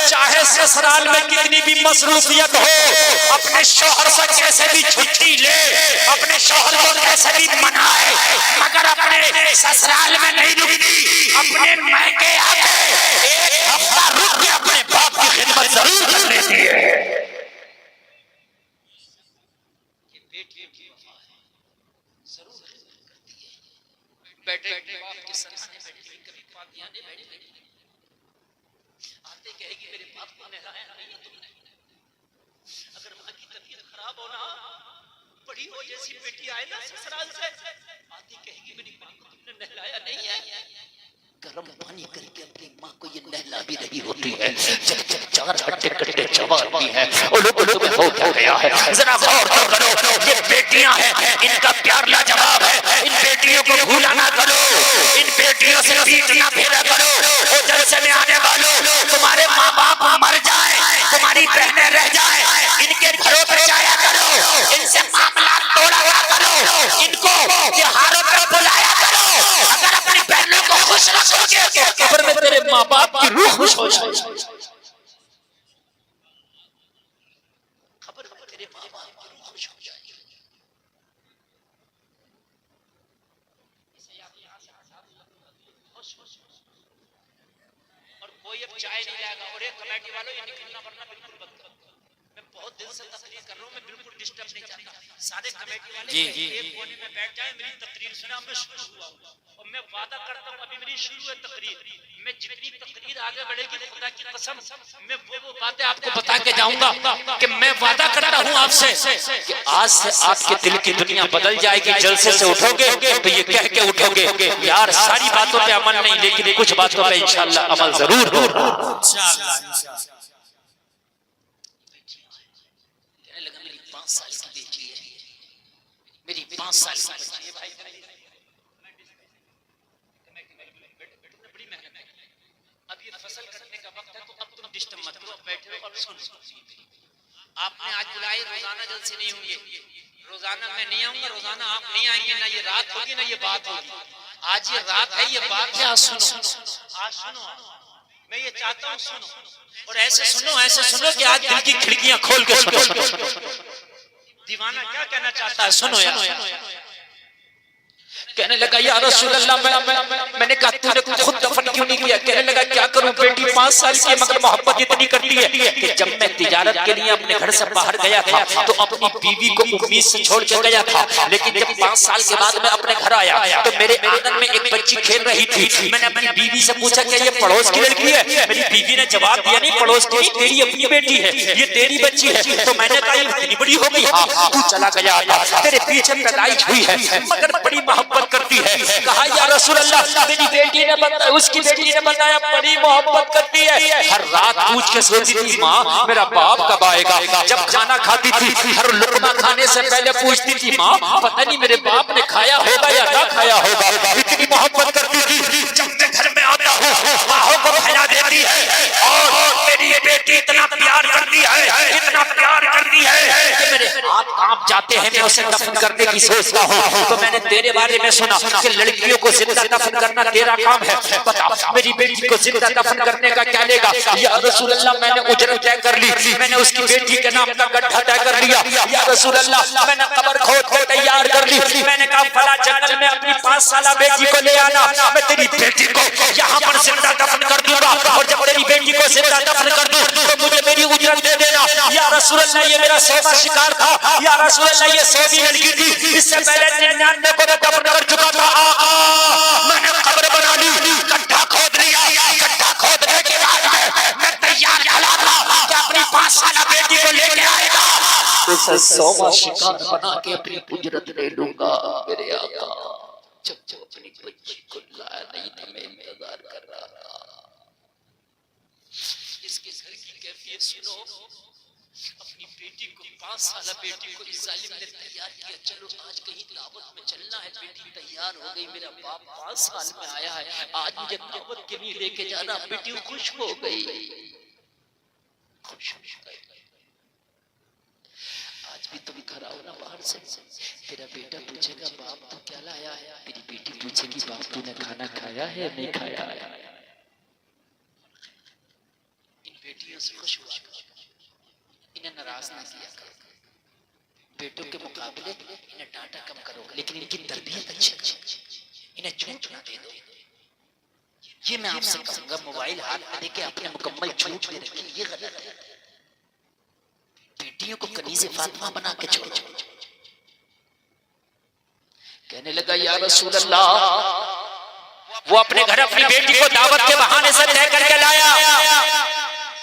चाहे ससुराल में कितनी भी मसरूफियत हो, अपने शौहर से कैसे भी छुट्टी ले, अपने शौहर को कैसे भी मनाए, मगर अपने ससुराल में नहीं रुकती, अपने मायके आके एक हफ्ता रुक के अपने बाप की खिदमत जरूर कर लेती है। बेटे बाप के सराहने बैठी कभी पातियां नहीं बैठी, आते कहेगी मेरे बाप को नहलाया नहीं तुमने। अगर मां की तबीयत खराब हो ना, बड़ी हो जैसी बेटी आए ना ससुराल से, आती कहेगी मेरी मां को तुमने नहलाया नहीं है। गर्म पानी करके अपनी मां को ये नहला भी रही होती है, जब जब 4 हट्टे चबाती है और लोगों तुम्हें हो क्या गया है? जरा गौर तो करो, ये बेटियां हैं, इनका प्यार लाजवाब है, इन बेटियों को भूला ना करो, इन बेटियों से पीठ ना फेरा करो। और जलसे में आने वालों तुम्हारे माँ बाप मर जाए, तुम्हारी बहनें रह जाए, इनके घरों पर जाया करो, इनसे मामला तोड़ा करो, इनको त्योहारों पर बुलाया करो। अगर अपनी बहनों को खुश रखोगे तो कब्र में तेरे माँ बाप की रूह खुश हो जाएगी। खबर में तेरे माँ बाप की रूह खुश हो जाएगी। और कोई अब चाय नहीं लाएगा। और एक कमेटी वालों ये निकलना वरना बिल्कुल बंद करो। मैं बहुत दिल से तकलीफ कर रहा हूँ, मैं बिल्कुल डिस्टर्ब नहीं चाहता। सारे कमेटी वाले
जी।
एक कोने में बैठ जाए, मेरी तकरीर सुना, मैं शुरू हुआ हूँ और मैं वादा करता हूँ अभी मेरी शुरू है तकरीर, मैं जितनी तकरीर आगे बढ़ेगी खुदा की कसम मैं वो बातें आपको बता के जाऊंगा कि मैं वादा करता हूँ आपसे कि आज से आपके दिल की दुनिया बदल जाएगी। जलसे से उठोगे तो ये कह के उठोगे, यार सारी बातों पे अमल नहीं लेकिन कुछ बातों पे इंशाअल्लाह अमल जरूर होगा।
इंशाअल्लाह।
मेरी 5 साल की बेटी है, मेरी 5 साल की बच्ची है भाई, बड़ी मेहनत है। अब ये फसल कटने का वक्त है तो अब तुम डिस्टर्ब मत करो, बैठे हो अब सुनो। आपने आज बुलाए, रोजाना जलसे नहीं होंगे, रोजाना मैं नहीं आऊंगा, रोजाना आप नहीं आएंगे, ना ये रात होगी ना ये बात होगी। आज ये रात है, ये बात है, आज सुनो, आज सुनो, मैं ये चाहता हूँ सुनो, और ऐसे सुनो कि आज दिल की खिड़कियां खोल के सुनो। दीवाना क्या कहना चाहता है सुनो यार। कहने लगा या रसूल अल्लाह, मैंने कहा तूने खुद दफन क्यों नहीं किया? कहने लगा क्या करूं, बेटी 5 साल की मगर मोहब्बत इतनी करती है कि जब मैं तिजारत के लिए अपने घर से बाहर गया था तो अपनी बीवी को उम्मीद से छोड़ के गया था, लेकिन जब 5 साल के बाद मैं अपने घर आया तो मेरे आंगन में एक बच्ची खेल रही थी। मैंने अपनी बीवी से पूछा क्या ये पड़ोस की लड़की है? मेरी बीवी ने जवाब दिया नहीं, पड़ोस की नहीं, तेरी अपनी बेटी है, ये तेरी बच्ची है। तो मैंने कहा ये इतनी बड़ी हो गई? हाँ, तू चला गया था, तेरे पीछे पैदाइश हुई है मगर बड़ी मोहब्बत करती है। कहा या रसूल अल्लाह, मेरी बेटी ने बताया, उसकी बेटी ने बताया बड़ी मोहब्बत करती है, हर रात पूछ के सोती थी माँ मेरा बाप कब आएगा। जब खाना खाती थी हर लुकमा खाने से पहले पूछती थी माँ पता नहीं मेरे बाप ने खाया होगा या ना खाया होगा। इतनी मोहब्बत करती थी। जब मैं घर में आता हूँ बाहों को फैला देती है और मेरी बेटी इतना प्यार करती है, इतना प्यार करती है कि मेरे हाथ कांप जाते हैं। मैं उसे दफन करने की सोचता हूँ तो मैंने तेरे बारे में सुना कि लड़कियों को जिंदा दफन करना तेरा काम है, बता मेरी बेटी को जिंदा दफन करने का क्या लेगा? या रसूल अल्लाह, मैंने उजरत तय कर ली, मैंने उसकी बेटी के नाम का गड्ढा तय कर लिया। या रसूल अल्लाह, मैंने कब्र खोद के तैयार कर ली। मैंने कहा फला जंगल में अपनी 5 साल बेटी को ले आना, मैं तेरी बेटी को यहाँ पर जिंदा दफन कर दूंगा और जब तेरी बेटी को जिंदा दफन कर दूं तो मुझे मेरी उजरत दे देना। या रसूल अल्लाह, ये मेरा 100वां शिकार था। या रसूल अल्लाह, ये 100वीं लड़की थी, इससे पहले 99 को दफन कर चुका था। मैंने कब्र बना ली, गड्ढा खोद लिया, गड्ढा खोदने के बाद मैं तैयार खड़ा था कि अपनी 5 साल बेटी को लेके आएगा, उसे 100वां शिकार बना के अपनी उजरत ले लूंगा। मेरे आका जब अपनी बच्ची को लाया नहीं था मैं इंतजार कर रहा था। इसके घर की कैफियत सुनो, अपनी बेटी को 5 साल बेटी को इस जालिम ने तैयार किया, चलो आज कहीं दावत में चलना है, बेटी तैयार हो गई, मेरा बाप 5 साल में आया है, आज मुझे दावत के लिए लेके जाना। बेटी खुश हो गई, खुश हो गई। आज भी तुम घर आओ ना बाहर से, तेरा बेटा पूछेगा बाप तू क्या लाया है, तेरी बेटी पूछेगी बाप तूने खाना खाया है नहीं खाया है। इन बेटियों से खुश हुआ, इन्हें नाराज ना किया करो, बेटों के मुकाबले इन्हें डांटा कम करो, लेकिन इनकी तरबियत अच्छी, इन्हें झूठ ना दे दो। ये मैं आपसे कहूंगा, मोबाइल हाथ में देके आपने मुकम्मल झूठ दे रखी, ये गलत है। बेटियों को कनीज़े फातिमा बना के छोड़ो। कहने लगा या रसूल अल्लाह, वो अपने घर अपनी बेटी को दावत के बहाने से तय करके लाया।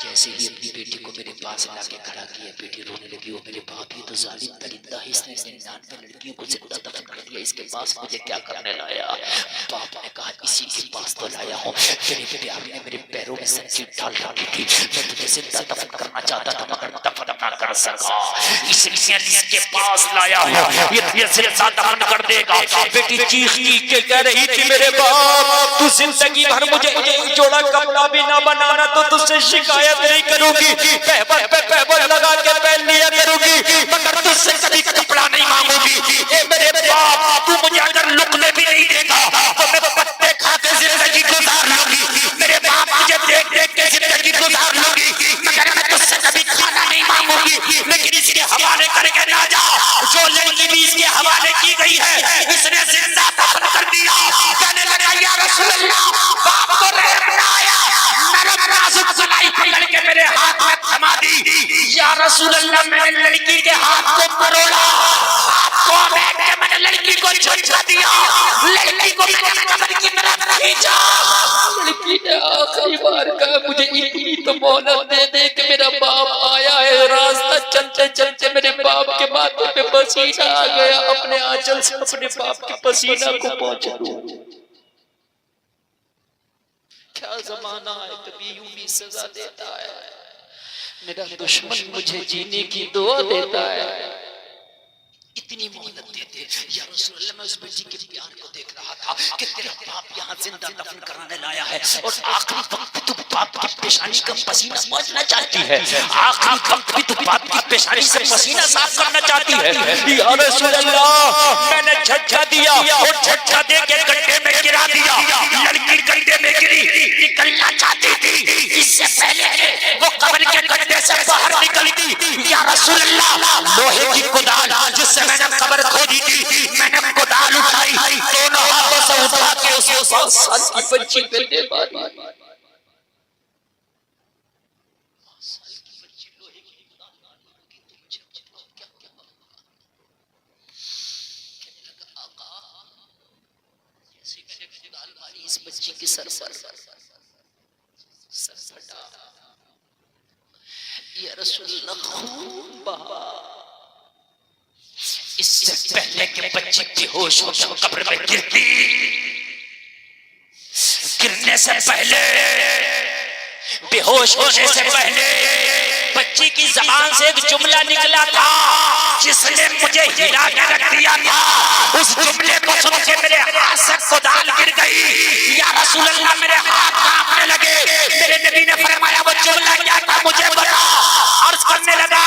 जैसे ही अपनी बेटी को मेरे पास लाके खड़ा किया, बेटी रोने लगी। वो मेरे बाप ये तो जालिम दरिंदा है, इसने 99 लड़कियों को जिंदा दफन कर दिया, इसके पास मुझे क्या करने लाया? बाप ने कहा इसी के पास तो लाया हूँ, तेरे प्यार ने मेरे पैरों में सच्ची डाल रखी थी, मैं तुझे जिंदा दफन करना चाहता था मगर दफन ना कर सका, इसलिए इसके पास लाया हूँ, ये तुझे जिंदा दफन कर देगा। बेटी चीख चीख के कह रही थी मेरे बाप तू जिंदगी भर मुझे एक जोड़ा कपड़ा भी ना बनाना तो तुझसे शिकायत नहीं करूंगी, पैबंद पे पैबंद लगा के पहन लिया करूंगी मगर तुझसे कभी कपड़ा नहीं मांगूंगी। ए मेरे बाप तू मुझे अगर लुकने भी नहीं देगा तो मैं पत्ते खा के जिंदगी गुजार लूंगी। मेरे बाप मुझे देख देख के जिंदगी गुजार लूंगी मगर मैं तुझसे कभी खाना नहीं मांगूंगी। लेकिन इसके हवाले करके ना जा, जो लड़की भी इसके हवाले की गई है इसने जिंदा दफन कर दिया। कहने लगा या रसूल अल्लाह, बाप को रहम ना आया, नरम नाजुक कलाई पकड़ के मेरे हाथ में थमा दी। या रसूल अल्लाह, मैंने लड़की के
को मरोड़ा, आपको बैठ के मैंने लड़की को झटका दिया, लड़की को मैंने कब्र की तरफ खींचा। लड़की ने आखिरी बार कहा मुझे इतनी तो मोहलत दे दे कि मेरा बाप आया है, रास्ता चलते चलते मेरे बाप के माथे पे पसीना आ गया, अपने आंचल से अपने बाप के पसीना को पोंछ दूं। क्या जमाना है, कभी यूं भी सजा देता है, मेरा दुश्मन मुझे जीने की दुआ देता है। इतनी मोहलत देते या रसूल अल्लाह, मैं उस बेटी के प्यार को देख रहा था कि तेरा बाप यहाँ जिंदा दफन कराने लाया है और आखिरी वक्त भी तू बाप की पेशानी का पसीना पोंछना चाहती है, आखिरी वक्त भी तू बाप की पेशानी से पसीना साफ करना चाहती है। या रसूल अल्लाह, मैंने झटका दिया और झटका दे के गड्ढे में गिरा दिया, लड़की गड्ढे में गिरी, निकलना चाहती थी, इससे पहले वो कब्र के गड्ढे से बाहर निकली थी। या रसूल अल्लाह, लोहे की कुदाल जिससे मैंने कब्र खोदी थी, मैंने कुदाल उठाई, दोनों हाथों से उठा के उसको 7 साल की बच्ची पे दे मारी। इस बच्ची की सर फटा। या रसूलल्लाह, खून बहा। इससे पहले के बच्ची बेहोश होकर कब्र में गिरती, गिरने से पहले, बेहोश होने से पहले बच्ची की ज़बान से एक जुमला निकला था जिसने मुझे हिला के रख दिया था। उस जुमले को सुन के मेरे हाथ से कुदाल गिर गई। या रसूल अल्लाह, मेरे हाथ कांपने लगे। मेरे नबी ने फरमाया वो जुमला क्या था मुझे बता। अर्ज करने लगा,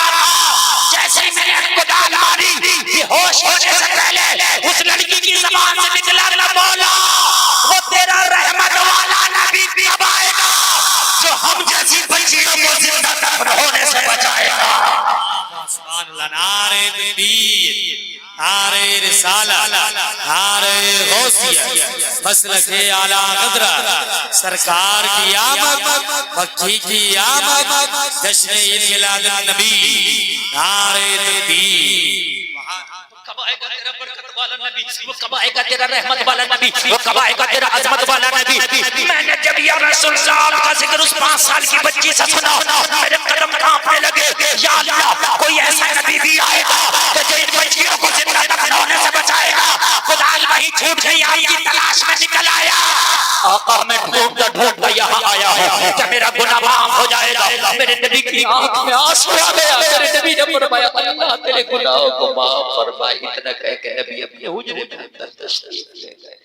जैसे ही मैंने कुदाल मारी, बेहोश होने से पहले उस लड़की की ज़बान से निकला ना बोला, वो तेरा रहमत वाला नबी कब आएगा जो हम जैसी बच्चियों को जिंदा दफन होने से बचाएगा। नारे तकबीर, नारे रिसालत, नारे गौसियत, मसलके आला क़द्र, सरकार की आमद, मक्की की आमद, जश्न ईद मिलाद नबी, नारे तकबीर। कब आएगा तेरा बरकत वाला नबी, वो कब आएगा तेरा रहमत वाला नबी, वो कब आएगा तेरा अजमत वाला नबी। मैंने जब या रसूल साहब का जिक्र उस 5 साल की बच्ची से सुना, मेरे कदम कांपने लगे। या अल्लाह, कोई ऐसा नबी भी आएगा कि जो इन बच्चियों को जिंदा दफन होने से बचाएगा। कुदाल वही छूट गई, आपकी तलाश में निकल आया। आका, मैं ढूंढता यहाँ आया हूँ, क्या मेरा गुनाह माफ हो जाएगा। मेरे नबी की आंख में आंसू आ गया। मेरे नबी ने फरमाया, अल्लाह तेरे गुनाहों को माफ फरमा। इतना कह के अभी अपने हुजरे में अंदर तशरीफ ले गए।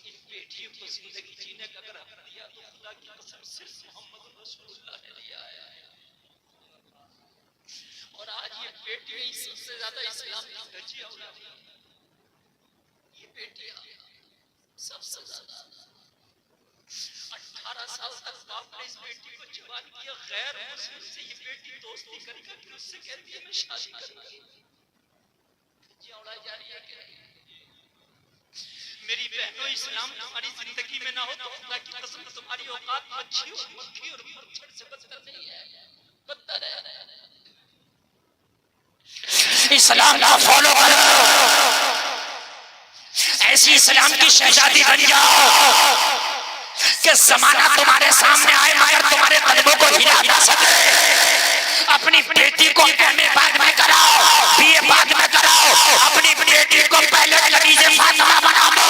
इन बेटियों को जिंदगी जीने का अगर हक दिया तो खुदा की कसम सिर्फ मोहम्मद रसूलुल्लाह ने दिया है। और आज ये बेटियां सबसे ज्यादा इस्लाम की धज्जी औलाद, ये बेटियां सबसे ज्यादा 18 साल तक बाप ने इस बेटी को जवान किया, गैर मुस्लिम से ये बेटी दोस्ती करके उससे कहती है मैं शादी करूंगी। जा रही है कि मेरी बहनों, इस्लाम तुम्हारी जिंदगी में ना हो तो खुदा की कसम तुम्हारी औकात मच्छी और मक्खी और मच्छर से बदतर नहीं है, बदतर है। इस्लाम को फॉलो करो, ऐसी इस्लाम की शहजादी बन जाओ कि जमाना तुम्हारे सामने आए मगर तुम्हारे कदमों को हिला ना सके। अपनी बेटी को एमए बाद में कराओ, बीए बाद में कराओ, अपनी बेटी को पहले कनीज़े फातिमा बना दो,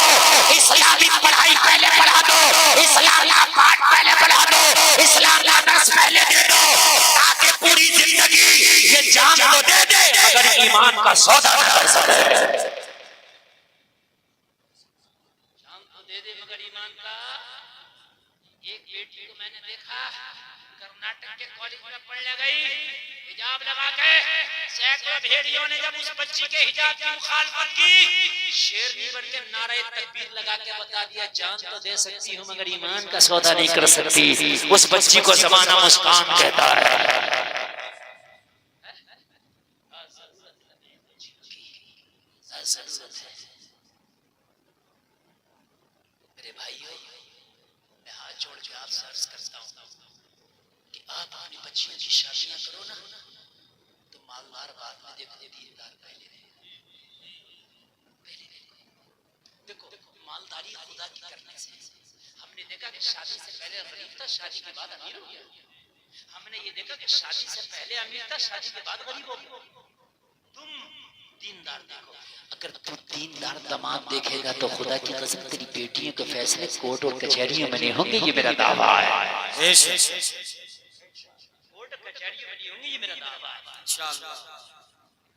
इस्लामी पढ़ाई पहले पढ़ा दो, इस्लाम का पाठ पहले पढ़ा दो, इस्लाम का दर्स पहले दे दो, ताकि पूरी जिंदगी ये जान तो दे दे मगर ईमान का सौदा न कर सके। जान तो दे दे मगर ईमान का। एक बेटी को मैंने देखा कर्नाटक के कॉलेज में पढ़ने गई, हिजाब लगा के। सैकड़ों भेड़ियों ने जब उस बच्ची के हिजाब की मुखालफत की, शेरनी बन के नारे तकबीर लगा के बता दिया, जान तो दे सकती हूँ मगर ईमान का सौदा नहीं कर सकती। उस बच्ची को ज़माना मुस्कान कहता है। मेरे भाइयों, मैं हाथ जोड़ के आपसे अर्ज करता हूँ कि आप अपनी बच्चियों की शादियां करो ना,
परिवार बाद में देखो, दीनदार पहले देखो। मालदारी खुदा की करने से हमने देखा कि शादी से पहले गरीब था, शादी के बाद अमीर हो गया। हमने ये देखा कि शादी से पहले अमीर था, शादी के बाद गरीब हो गया। तुम दीनदार देखो, अगर तू दीनदार दामाद देखेगा तो खुदा की कसम तेरी बेटियों के फैसले कोर्ट और कचहरियों में नहीं होंगे, ये मेरा दावा है। कोर्ट कचहरियों में नहीं होंगे, ये मेरा दावा है,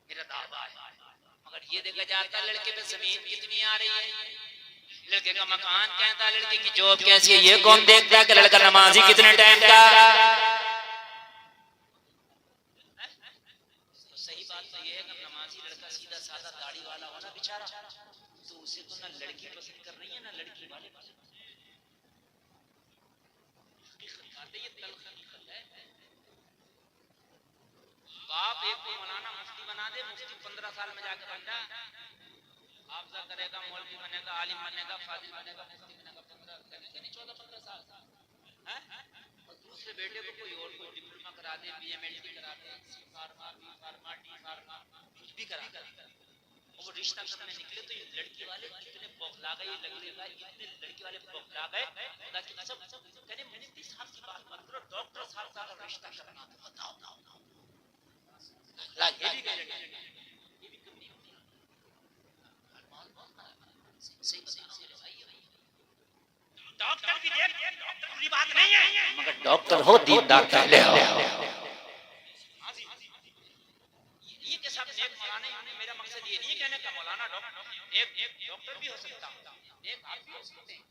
मेरा दावा है। मगर ये देखा जाता लड़के पे जमीन कितनी आ रही है, लड़के का मकान कहता, लड़के की जॉब कैसी है, ये कौन देखता है कि लड़का नमाजी कितने टाइम का। तो सही बात तो ये है कि नमाजी लड़का सीधा साधा दाढ़ी वाला होना बेचारा, तो उसे तो ना लड़की पसंद कर रही है ना लड़की वाले पसंद। ये तल्ख हकीकत है। बाप एक को मौलाना मुफ्ती बना दे, मुफ्ती 15 साल में जाके बन जाए, हाफिज़ा करेगा, मौलवी बनेगा, आलिम बनेगा, फाजिल बनेगा, मुफ्ती बनेगा, 14-15 साल हैं। और दूसरे बेटे को कोई और कोई डिप्लोमा करा दे, बीएमएलटी करा दे, C pharma, B pharma, D pharma, कुछ भी करा दे, और वो रिश्ता करने निकले तो ये लड़की वाले कितने बौखला गए, ये लगेगा इतने लड़की वाले बौखला गए। खुदा की कसम कहने मुफ्ती साहब की बात मत करो, डॉक्टर साहब का रिश्ता करना तो बताओ। ये भी गए, ये भी कम नहीं होती। सही बता रहा हूं भाई, डॉक्टर भी देख, डॉक्टर बुरी बात नहीं है, मगर डॉक्टर हो दीनदार पहले हो। ये के साथ नेक मौलाना होने, मेरा मकसद ये नहीं कहने का मौलाना डॉक्टर नेक डॉक्टर भी हो सकता, नेक आप भी हो सकते हैं,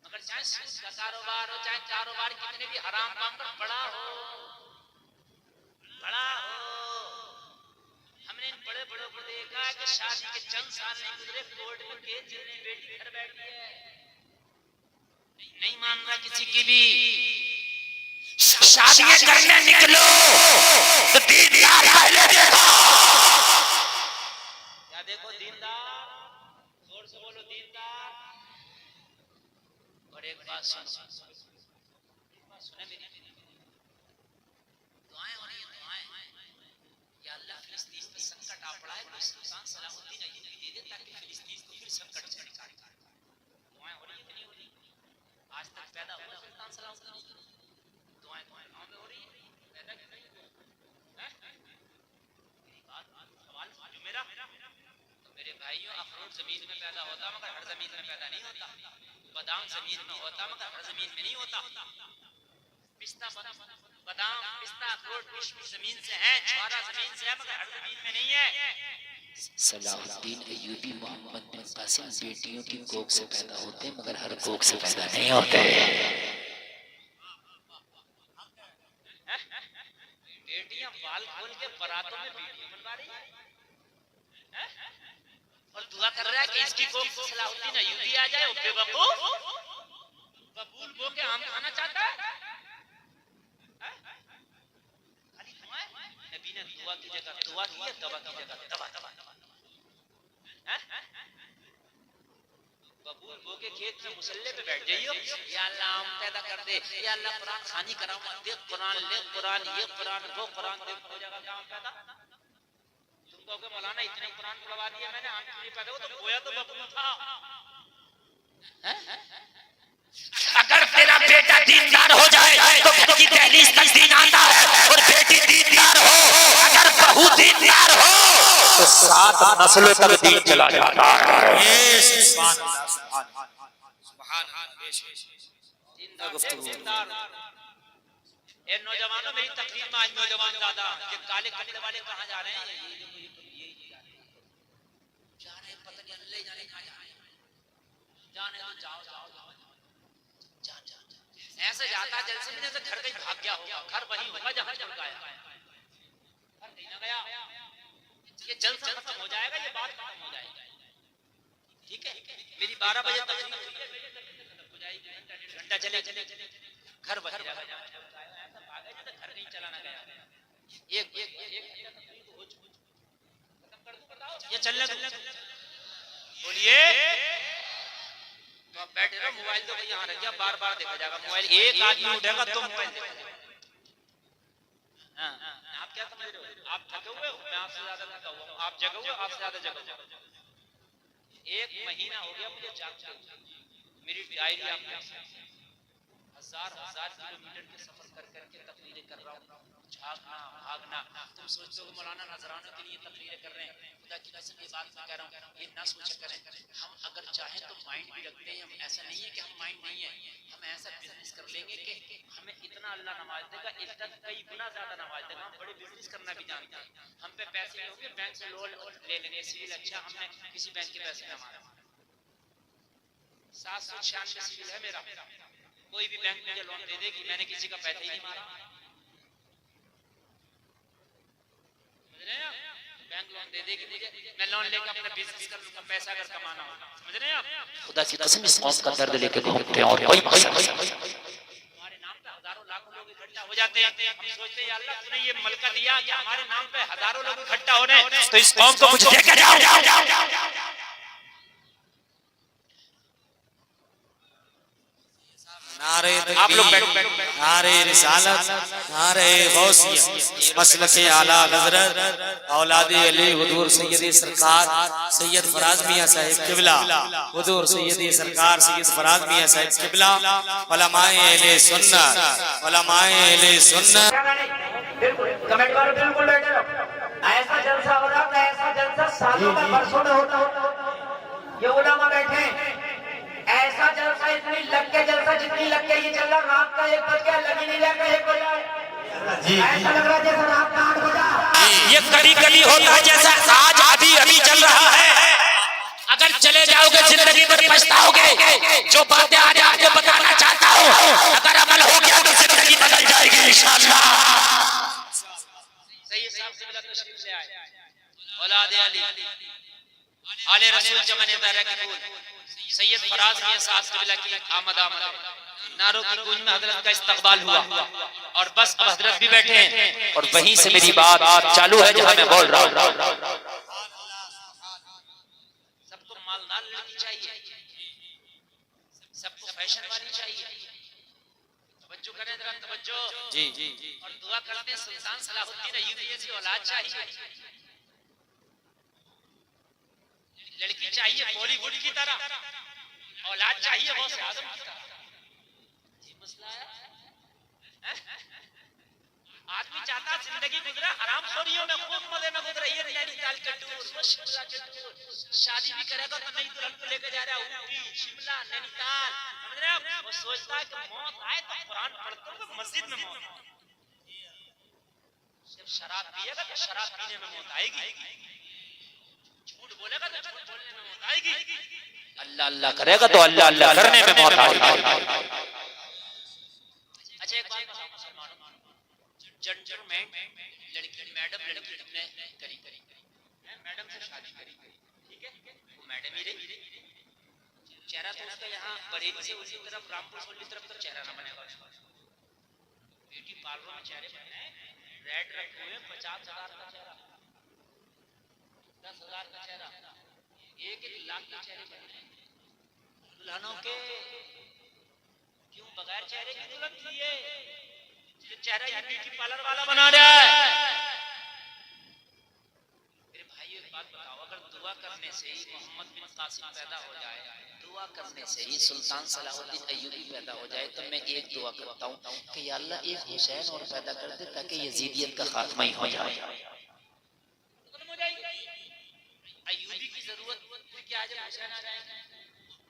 मगर चाहे सूद का कारोबार हो, चाहे कारोबार कितने भी हराम काम पर बड़ा हो, हमने इन बड़े बड़ों को देखा कि शादी के चंद साल नहीं गुजरे, कोर्ट में केस चलने, बेटी घर बैठी है, नहीं मान रहा किसी की भी। शादियां करने निकलो तो दीनदार पहले देखो। क्या देखो? दीनदार, जोर से बोलो दीनदार। और एक बात सुनो, मेरी दुआएं हो रही है, दुआएं या अल्लाह फिलिस्तीन पे संकट आ पड़ा है, कोई सुल्तान सलाहुद्दीन अय्यूबी दे दे ताकि फिलिस्तीन को फिर संकट से निकाले। दुआएं हो रही है कि नहीं हो रही? आज तक पैदा हुआ सुल्तान सलाहुद्दीन, दुआएं गांव में हो रही है, पैदा क्यों नहीं हुआ? मेरी बात सवाल जो मेरा, तो मेरे भाइयों, अखरोट जमीन में पैदा होता मगर हर जमीन में पैदा नहीं होता, बादाम जमीन में होता मगर हर जमीन में नहीं होता, पिस्ता बादाम पिस्ता अखरोट किशमिश जमीन से है, छुआरा जमीन से है, मगर हर जमीन में नहीं है। सलाहुद्दीन अय्यूबी मोहम्मद बिन कासिम बेटियों की कोख से पैदा होते मगर हर कोख से पैदा नहीं होते। बेटियां बाल खोल के बारातों में वीडियो बनवा रही है और दुआ कर रहा है कि इसकी कोख से सलाहुद्दीन अय्यूबी आ जाए। बेवकूफ, बबूल बो के आम खाना चाहता है। नबी ने दुआ की जगह दुआ की है, दवा की जगह दवा। बबूल बो के खेत में मुसल्ले पे बैठ जाइयो, या अल्लाह आम पैदा कर दे, या अल्लाह कुरान खानी कराऊं, देख कुरान ले कुरान, ये कुरान वो कुरान, देख हो जाएगा काम पैदा। तुम कहोगे मौलाना इतने कुरान पढ़वा दिए मैंने, आम क्यों नहीं पैदा हुआ? तो गोया तो बबूल था। अगर तेरा बेटा दीनदार हो जाए तो घर की दहलीज तक दीन आता है, और बेटी दीनदार हो, अगर बहू दीनदार हो तो 7 नस्लों तक दीन चला जाता है। नौजवानों, मेरी तकरीर में आज नौजवान ज्यादा, ये काले कपड़े वाले कहाँ जा रहे हैं? जा रहे पता नहीं, अल्लाह जाने कहाँ जा रहे हैं। जाने तो जाओ, ऐसे जाता जलसे में जैसे घर कहीं भाग गया होगा, घर वही होगा जहां चल गया, घर नहीं ना गया। ये जलसा खत्म हो जाएगा, ये बात खत्म हो जाएगी, ठीक है? मेरी 12 बजे तक खत्म हो जाएगी, घंटा चले घर वही रहेगा, ऐसा भागा जैसे घर नहीं चलाना गया। एक खत्म कर दूं, बताओ ये चलने बोलिए। तो आप बैठे रहो, मोबाइल तो यहाँ रख गया, बार बार देखा जाएगा मोबाइल। एक आदमी उठेगा तो मोबाइल देखा। हाँ, आप क्या आप थके हुए हो, मैं आपसे ज्यादा थका हुआ हूं, आप जगे हुए, आपसे ज्यादा जगा हुआ। 1 महीना हो गया मुझे जागते हुए, मेरी डायरी आप देख सकते हैं, हजार किलोमीटर के सफर कर करके तकरीरें कर रहा हूँ, झागना भागना। तुम सोचते हो मौलाना नजरानों के लिए तकरीरें कर रहे हैं, खुदा की कसम ये बात मैं कह रहा हूँ, ये ना सोचा करें। हम अगर चाहें तो माइंड भी रखते हैं, हम ऐसा नहीं है कि हम माइंड नहीं है, हम ऐसा बिजनेस कर लेंगे कि हमें इतना अल्लाह नवाज देगा, इतना कई गुना ज्यादा नवाज देगा, हम बड़े बिजनेस करना भी जानते हैं। हम पे पैसे नहीं होंगे, बैंक से लोन ले लेंगे, सिविल अच्छा, हमने किसी बैंक के पैसे न मारा। 796 सिविल है मेरा, कोई भी बैंक मुझे लोन दे देगी, मैंने किसी का पैसा ही नहीं मारा। समझ रहे हैं आप? बैंक लोन दे देगी मुझे, मैं लोन लेकर अपना बिजनेस कर लूंगा, पैसा अगर कमाना हो। समझ रहे हैं आप? खुदा की कसम इस कौम का दर्द लेके घूमते हैं और कोई मकसद नहीं। हमारे नाम पे हजारों लाखों लोग इकट्ठा हो जाते हैं, हम सोचते हैं अल्लाह तूने ये मलका दिया कि हमारे नाम पे हजारों लोग इकट्ठा हो रहे हैं, तो इस कौम को कुछ देके जाओ।
आप लोग नारे रिसालत, नारे गौसिया, मसलके आला हज़रत औलाद अली हुजूर सैयद सरकार सैयद फराज मियां साहिब किबला, हुजूर सैयद सरकार सैयद फराज मियां साहिब किबला, उलमाए अहले सुन्नत, उलमाए अहले सुन्नत।
कमेंट वाले बिल्कुल बैठे रहो। ऐसा जलसा हो रहा था, ऐसा जलसा सालों में बरसों में होता होता। ये उलमा बैठे, ऐसा जलसा इतनी लग के जलसा जितनी लग के ये चल रहा, रात का 1 बज गया, लगी नहीं जाएगा 1 बजा, ऐसा लग रहा है जैसा रात का 8 बजा।
ये कभी कभी होता है जैसा आज अभी चल रहा है। अगर चले जाओगे जिंदगी भर पछताओगे। जो बातें आज आपको बताना चाहता हूँ, अगर अमल हो गया तो जिंदगी बदल जाएगी इंशाअल्लाह। सही साहब से तशरीफ ले आए, औलाद अली आले रसूल जमाने दारा की कूल सैयद फराज मियां साहब क़िबला की आमद नारों की गूंज में हजरत का इस्तकबाल हुआ और बस अब हजरत भी बैठे हैं और वहीं से मेरी बात चालू है जहां मैं बोल रहा हूं। सबको मालदार लड़की चाहिए, सबको फैशन वाली चाहिए। तवज्जो करें जरा, तवज्जो जी जी और दुआ करते हैं सुल्तान सलाहुद्दीन अय्यूबी की औलाद चाहिए, लड़की चाहिए बॉलीवुड की तरह, औलाद चाहिए गौसे आजम की तरह। ये मसला है। आदमी चाहता जिंदगी गुजरे हराम खोरियों में, खूब मजे में गुजरे। ये नैनीताल के टूर, वो शिमला के टूर, शादी भी करेगा तो नई दुल्हन को लेकर जा रहा है ऊटी, शिमला, नैनीताल। समझ रहे आप? वो सोचता है कि मौत आए तो कुरान पढ़ते हुए मस्जिद में मौत। जब शराब पिएगा तो शराब पीने में मौत आएगी, झूठ बोलेगा तो झूठ बोलने में मौत आएगी, अल्लाह अल्लाह करेगा तो अल्लाह अल्लाह करने में मौत आएगी। अच्छा एक बात बताओ मुसलमानों, जजमेंट लड़की मैडम लड़की ने करी मैडम से शादी करी, ठीक है, वो मैडम ही रही, चेहरा तो उसका यहाँ बरेली से उसी तरफ रामपुर से उसी तरफ तो चेहरा ना बनेगा उसका। ब्यूटी पार्लर में चेहरे बने, रेड रखे हुए 50,000 का चेहरा, 10,000 का चेहरा, 1-1 लाख के चेहरे बने। दुल्हनों के क्यों बगैर चेहरे की दुल्हन लिए? चेहरा ये ब्यूटी पार्लर वाला बना रहा है। मेरे भाइयों एक बात बताओ, अगर दुआ करने से ही मोहम्मद बिन कासिम पैदा हो जाए, दुआ करने से ही सुल्तान सलाहुद्दीन अय्यूबी पैदा हो जाए, तो मैं एक दुआ करता हूँ कि या अल्लाह एक हुसैन और पैदा कर दे ताकि यजीदियत का खात्मा ही हो जाए। अय्यूबी की जरूरत क्या जब हुसैन आ जाएगा,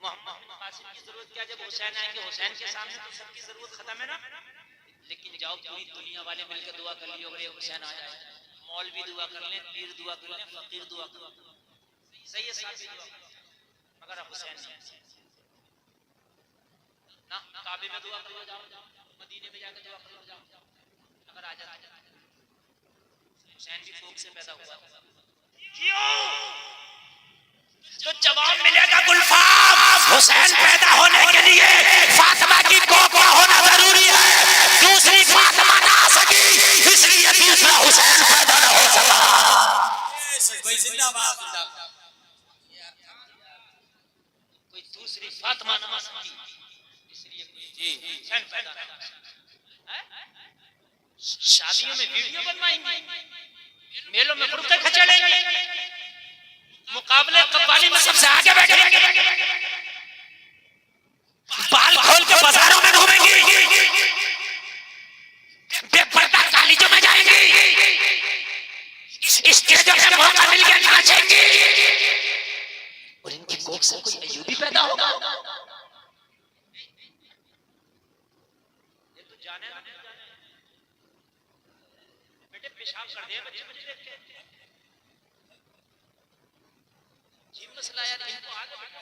मोहम्मद बिन कासिम की जरूरत क्या जब हुसैन आएंगे? हुसैन के सामने तो सबकी जरूरत खत्म है ना। लेकिन जाओ पूरी दुनिया वाले मिलकर दुआ कर लियो कि हुसैन आ जाए, मौलवी दुआ कर लें, पीर दुआ कर लें, फकीर दुआ कर लें, सही है साहब दुआ, मगर अब हुसैन ना काबे में दुआ कर लो, जाओ मदीने में जाकर दुआ कर लो, जाओ अगर आ जाए। हुसैन भी कोख से पैदा हुआ, क्यों? तो जवाब मिलेगा गुलफाम, हुसैन पैदा होने के लिए फातिमा की कोख का होना जरूरी है। दूसरी फातिमा ना आ सकी, इसलिए दूसरा हुसैन पैदा ना हो सका। कोई दूसरी फातिमा ना आ सकी, इसलिए हुसैन पैदा ना हो सका। शादियों में वीडियो बनवाएंगे, मेलों में बुर्के खचेड़ेंगे, मुकाबले कव्वाली में सबसे आगे बैठेंगे, बाल खोल के बाजारों में घूमेंगी, बेपर्दा कॉलेजों में जाएंगी, स्टेजों पे मौका मिल गया नाचेंगी, और इनकी कोख से कोई अयूबी पैदा होगा। ये तो जाने ना बेटे पेशाब कर दिया बच्चे मुझे देख के जी मसला यार, इनको आगे बैठा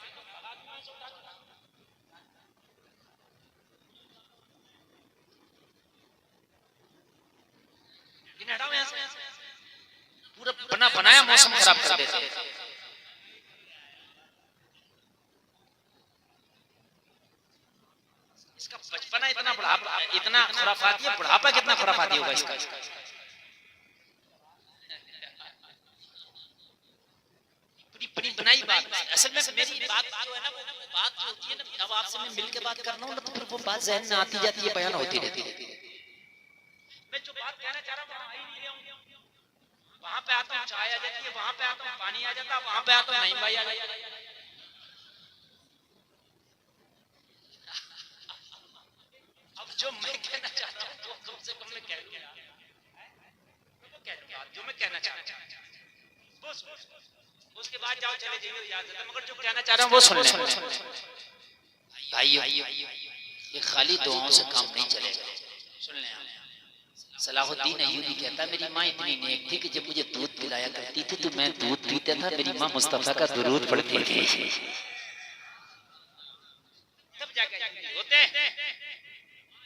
हटाओ यहाँ से, पूरा बना बनाया मौसम खराब कर देते हैं। इसका बचपना इतना बुढ़ापा, इतना खुराफाती है, बुढ़ापा कितना खुराफाती होगा इसका। बड़ी बनाई बात, असल में मेरी बात जो है ना, वो बात होती है ना, अब आपसे मैं मिल के बात कर रहा हूँ ना, तो फिर वो बात जहन में आती जाती है, बयान होती रहती है। मैं जो बात कहना चाह रहा हूँ वहां पे आता हूँ चाय आ जाती है, वहां पे आता हूँ पानी आ जाता है, वहां पे आता हूँ नहीं भाई आ जाता है। अब जो मैं कहना चाहता हूँ वो कम से कम मैं कह दूंगा, जो मैं कहना चाहता हूँ उसके बाद जाओ चले जाइए याद है, मगर जो कहना चाह रहा हूँ वो सुन लें। भाइयों ये खाली दुआओं से काम नहीं चलेगा, सुन लें। सलाहुद्दीन अय्यूबी कहता, मेरी माँ इतनी नेक थी कि जब मुझे दूध पिलाया करती थी तो मैं दूध पीता था, मेरी माँ मुस्तफा का दुरूद पढ़ती थी। तब जाके होते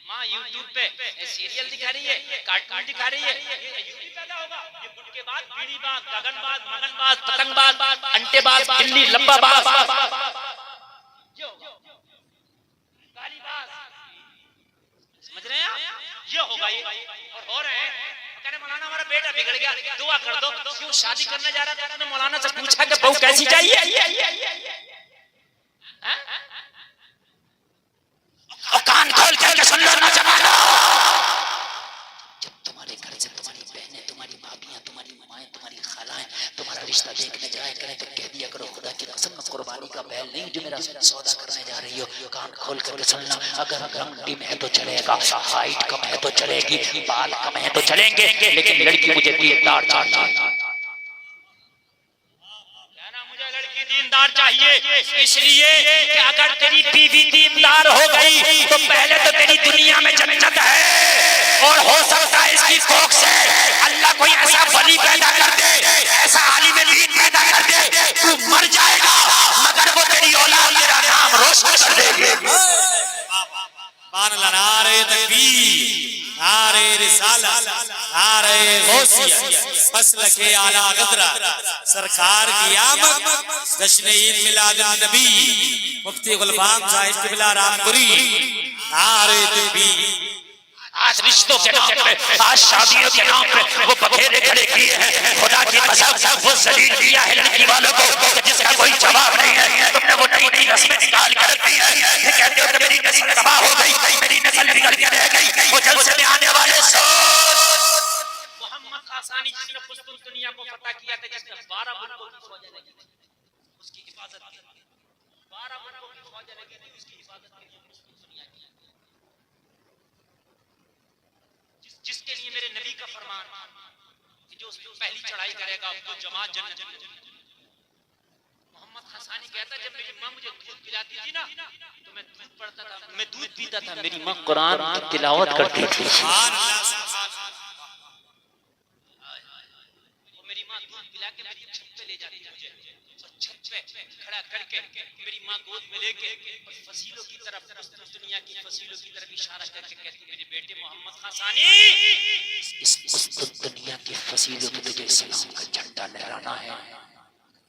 माँ यूट्यूब पे सीरियल दिखा रही है, कार्टून दिखा रही है, ये अय्यूबी पैदा होगा, ये गुटकेबाज, बीड़ीबाज, गगनबाज, मगनबाज, पतंगबाज, अंटेबाज, दिल्ली लंबाबाज, समझ रहे हैं आप? ये होगा ये, और हो रहे हैं। कहने मौलाना हमारा बेटा बिगड़ गया, दुआ कर दो। क्यों शादी करने जा रहा था, तुमने मौलाना से पूछा कि बहू कैसी चाहिए? और कान खोल करके सुन लो नौजवानों, जब तुम्हारे घर से तुम्हारी बहनें, तुम्हारी भाभियां, तुम्हारी माएं, तुम्हारी खालाएं तुम्हारा रिश्ता देखने जाया करें तो कह दिया करो, खुदा की कसम कुर्बानी का बैल नहीं जो मेरा सौदा करने जा रही हो। कान खोल करके सुनना, अगर रंग डिम है तो चलेगा, हाइट कम है तो चलेगी, बाल कम है तो चलेंगे, लेकिन लड़की मुझे दीनदार चाहिए। दीनदार चाहिए इसलिए कि अगर तेरी बीवी दीनदार हो गई तो पहले तो तेरी दुनिया में जन्नत है, और हो सकता है इसकी कोख से अल्लाह कोई ऐसा वली पैदा कर दे, ऐसा आलिम दीन पैदा कर दे, तू मर जाएगा मगर वो तेरी औलाद तेरा नाम रोशन कर देगी।
नारे तकबीर, नारे रिसालत, नारे गौसिया, मसलके आला गदरा, सरकार की आमद, जश्न ईद मिलाद नबी, मुफ्ती गुलफाम साहिब किबला रामपुरी, नारे तकबीर।
आज रिश्तों के नाम पे, आज शादियों के नाम पे वो बखेरे खड़े किए हैं, खुदा की कसम वो जलील किया है लड़की वालों को जिसका कोई जवाब नहीं है। तुमने वो नई नई रस्में निकाल कर दी है, ये कहते हो कि मेरी नस्ल तबाह हो गई, मेरी नस्ल बिगड़ के रह गई। वो जलसे में आने वाले मोहम्मद हसानी जिसने कुस्तुनतुनिया को फतह किया था, जिसने 12 मुल्कों की फौज लगी थी, उसकी हिफाजत की, 12 मुल्कों की फौज लगी थी, उसकी हिफाजत के लिए कुस्तुनतुनिया की, जिसके लिए मेरे नबी का फरमान कि जो उसकी पहली चढ़ाई करेगा उसको जमात जन्नत। मोहम्मद हसानी कहता, जब मेरी माँ मुझे दूध पिलाती थी ना तो मैं दूध पढ़ता था, मैं दूध पीता था, मेरी माँ कुरान की तिलावत करती थी। वो मेरी माँ दूध पिला के मेरी छत पे ले जाती थी मुझे, और छत पे खड़ा करके मेरी माँ गोद में लेके फसीलों की तरफ, दुनिया की फसीलों की तरफ इशारा करके कहती, मेरे बेटे मोहम्मद हसानी इस दुनिया की फसीलों पे तुझे इस्लाम का झंडा लहराना है,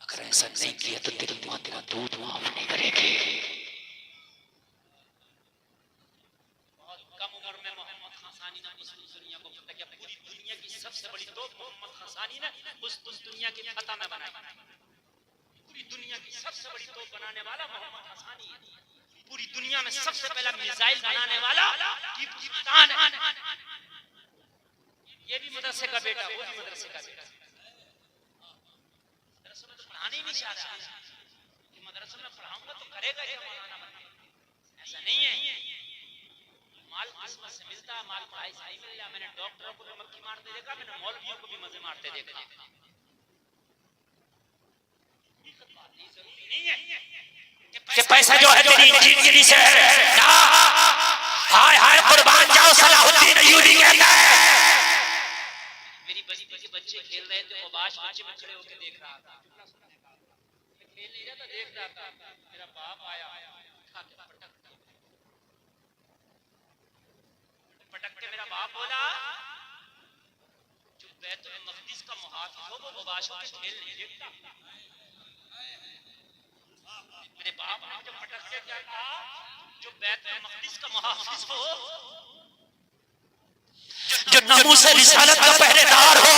अगर ऐसा नहीं किया तो तेरी माँ तेरा दूध माफ नहीं करेगी। बहुत कम उम्र में मोहम्मद हसानी ने इस दुनिया को फतह किया। पूरी दुनिया की सबसे बड़ी तोप मोहम्मद हसानी ने उस दुनिया की फतह में बनाई। पूरी दुनिया की सबसे बड़ी तोप बनाने वाला मोहम्मद हसानी, पूरी दुनिया में सबसे पहला मिसाइल बनाने वाला टीपू सुल्तान है। ये भी मदरसे का बेटा, वो भी मदरसे का बेटा। मदरसे में तो पढ़ाना ही नहीं चाह रहा कि मदरसे में पढ़ाऊंगा तो करेगा क्या मौलाना बनके, ऐसा नहीं है। माल किस्मत से मिलता है, माल भाई से नहीं मिल रहा। मैंने डॉक्टरों को भी मक्खी मारते देखा, मैंने मौलवियों को भी मजे मारते देखा। कि पैसा जो है तेरी जिंदगी से ना, हाय हाय कुर्बान जाओ सलाहुद्दीन अय्यूबी कहता है। मेरी बड़ी के बच्चे खेल रहे थे, अबाश बच्चे में खड़े होकर देख रहा था, खेल नहीं रहा था, देख रहा था। मेरा बाप आया, पटक के मेरा बाप बोला, जो बैतुल मक़दिस का मुहाफ़िज़ हो वो अबाशों के खेल नहीं देखता। मेरे बाप ने जब पटक के क्या कहा, जो बैतुल मक़दिस का मुहाफ़िज़ हो, जो नामूस रिसालत का पहरेदार हो,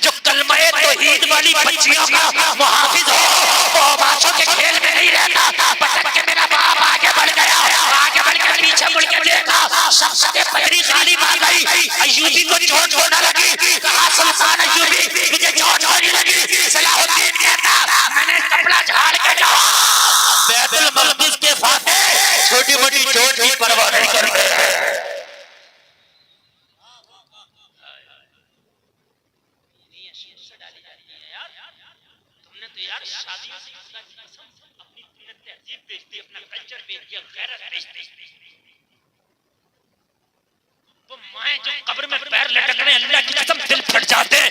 जो कलमा तौहीद वाली बच्चियों का मुहाफ़िज़ हो, वो अबाशों के खेल में नहीं रहता। पटक के मेरा बाप आगे बढ़ गया, आगे बढ़ के पीछे मुड़ के देखा, सबसे पहली तालीम आ गई। अय्यूबी को चोट होने लगी, कहा सुल्तान अय्यूबी मुझे चोट होने लगी। सलाहुद्दीन कहता मैंने कपड़ा झाड़ के जाओ, बैतुल मक़दिस के फाते छोटी मोटी चोट की परवाह नहीं करते। तुमने तो यार शादियों से खुदा की कसम अपनी तहजीब बेच दी, अपना कल्चर बेच दिया, गैरत बेच दी। वो माए जो कब्र में पैर लटक रहे हैं, अल्लाह की कसम दिल फट जाते हैं।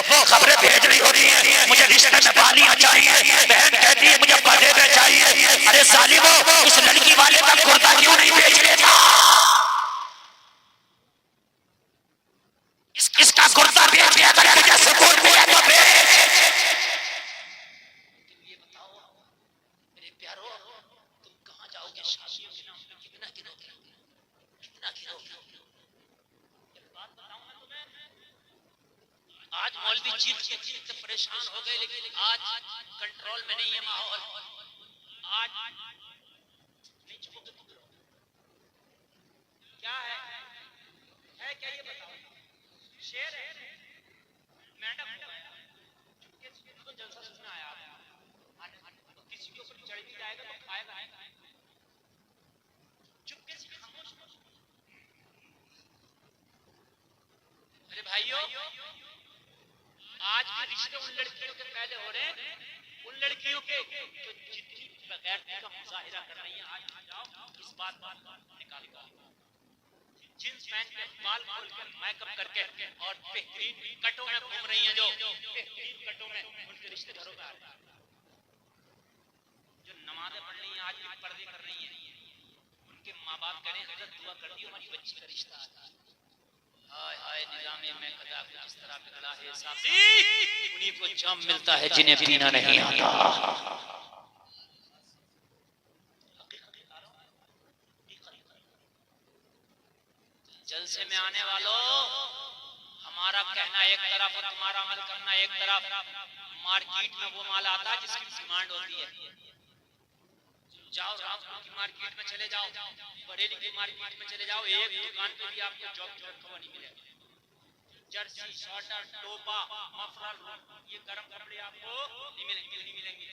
वो खबरें भेज रही हो रही है, मुझे रिश्ते में बालियां चाहिए, बहन कहती है मुझे पजेबे चाहिए। अरे जालिमो, उस लड़की वाले का कुर्ता क्यों नहीं बेच लेता? इसका कुर्ता बेच के अगर तुझे सुकून मिले तो बेच। ये बताओ मेरे प्यारो, तुम कहाँ जाओगे शादियों के नाम पे? कितना गिरोगे, कितना गिरोगे? बात बताऊं मैं तुम्हें, आज मौलवी चीख के परेशान हो गए, लेकिन आज कंट्रोल में नहीं है माहौल। आज नहीं चुपोगे तो क्या है क्या ये बताओ? शेर है, मैडम चुपके तो जलसा सुनने आया, तो किसी के ऊपर चढ़ भी जाएगा तो खाएगा, चुपके से खामोश। मेरे भाइयों, आज भी रिश्ते उन लड़कियों के पहले हो रहे हैं, उन लड़कियों के जो जितनी बेगैरती का मुजाहिरा कर रही हैं। आज जाओ इस बात निकालो, जींस पहन के बाल खोल कर मेकअप करके और बेहतरीन कटों में घूम रही हैं, जो बेहतरीन कटों में उनके रिश्ते घरों में आ रहे हैं, जो नमाजें पढ़ रही हैं, आज भी पर्दे कर रही हैं। उनके माँ बाप कह रहे हैं हजरत दुआ कर दियो हमारी बच्ची का रिश्ता आता है। हाय हाय निजामे में कदा को जिस तरह पिघला है साथी, उन्हीं को जाम मिलता है जिन्हें पीना नहीं आता। जलसे में आने वालों, हमारा कहना एक तरफ और तुम्हारा अमल करना एक तरफ। मार्केट में वो माल आता है जिसकी डिमांड होती है। जाओ रामपुर की मार्केट में चले जाओ, बरेली की मार्केट में चले जाओ, एक दुकान पे भी आपको जॉब रखा हुआ नहीं मिलेगा। जर्सी, शॉर्टर, टोपा, मफलर, ये गर्म कपड़े आपको नहीं मिलेंगे।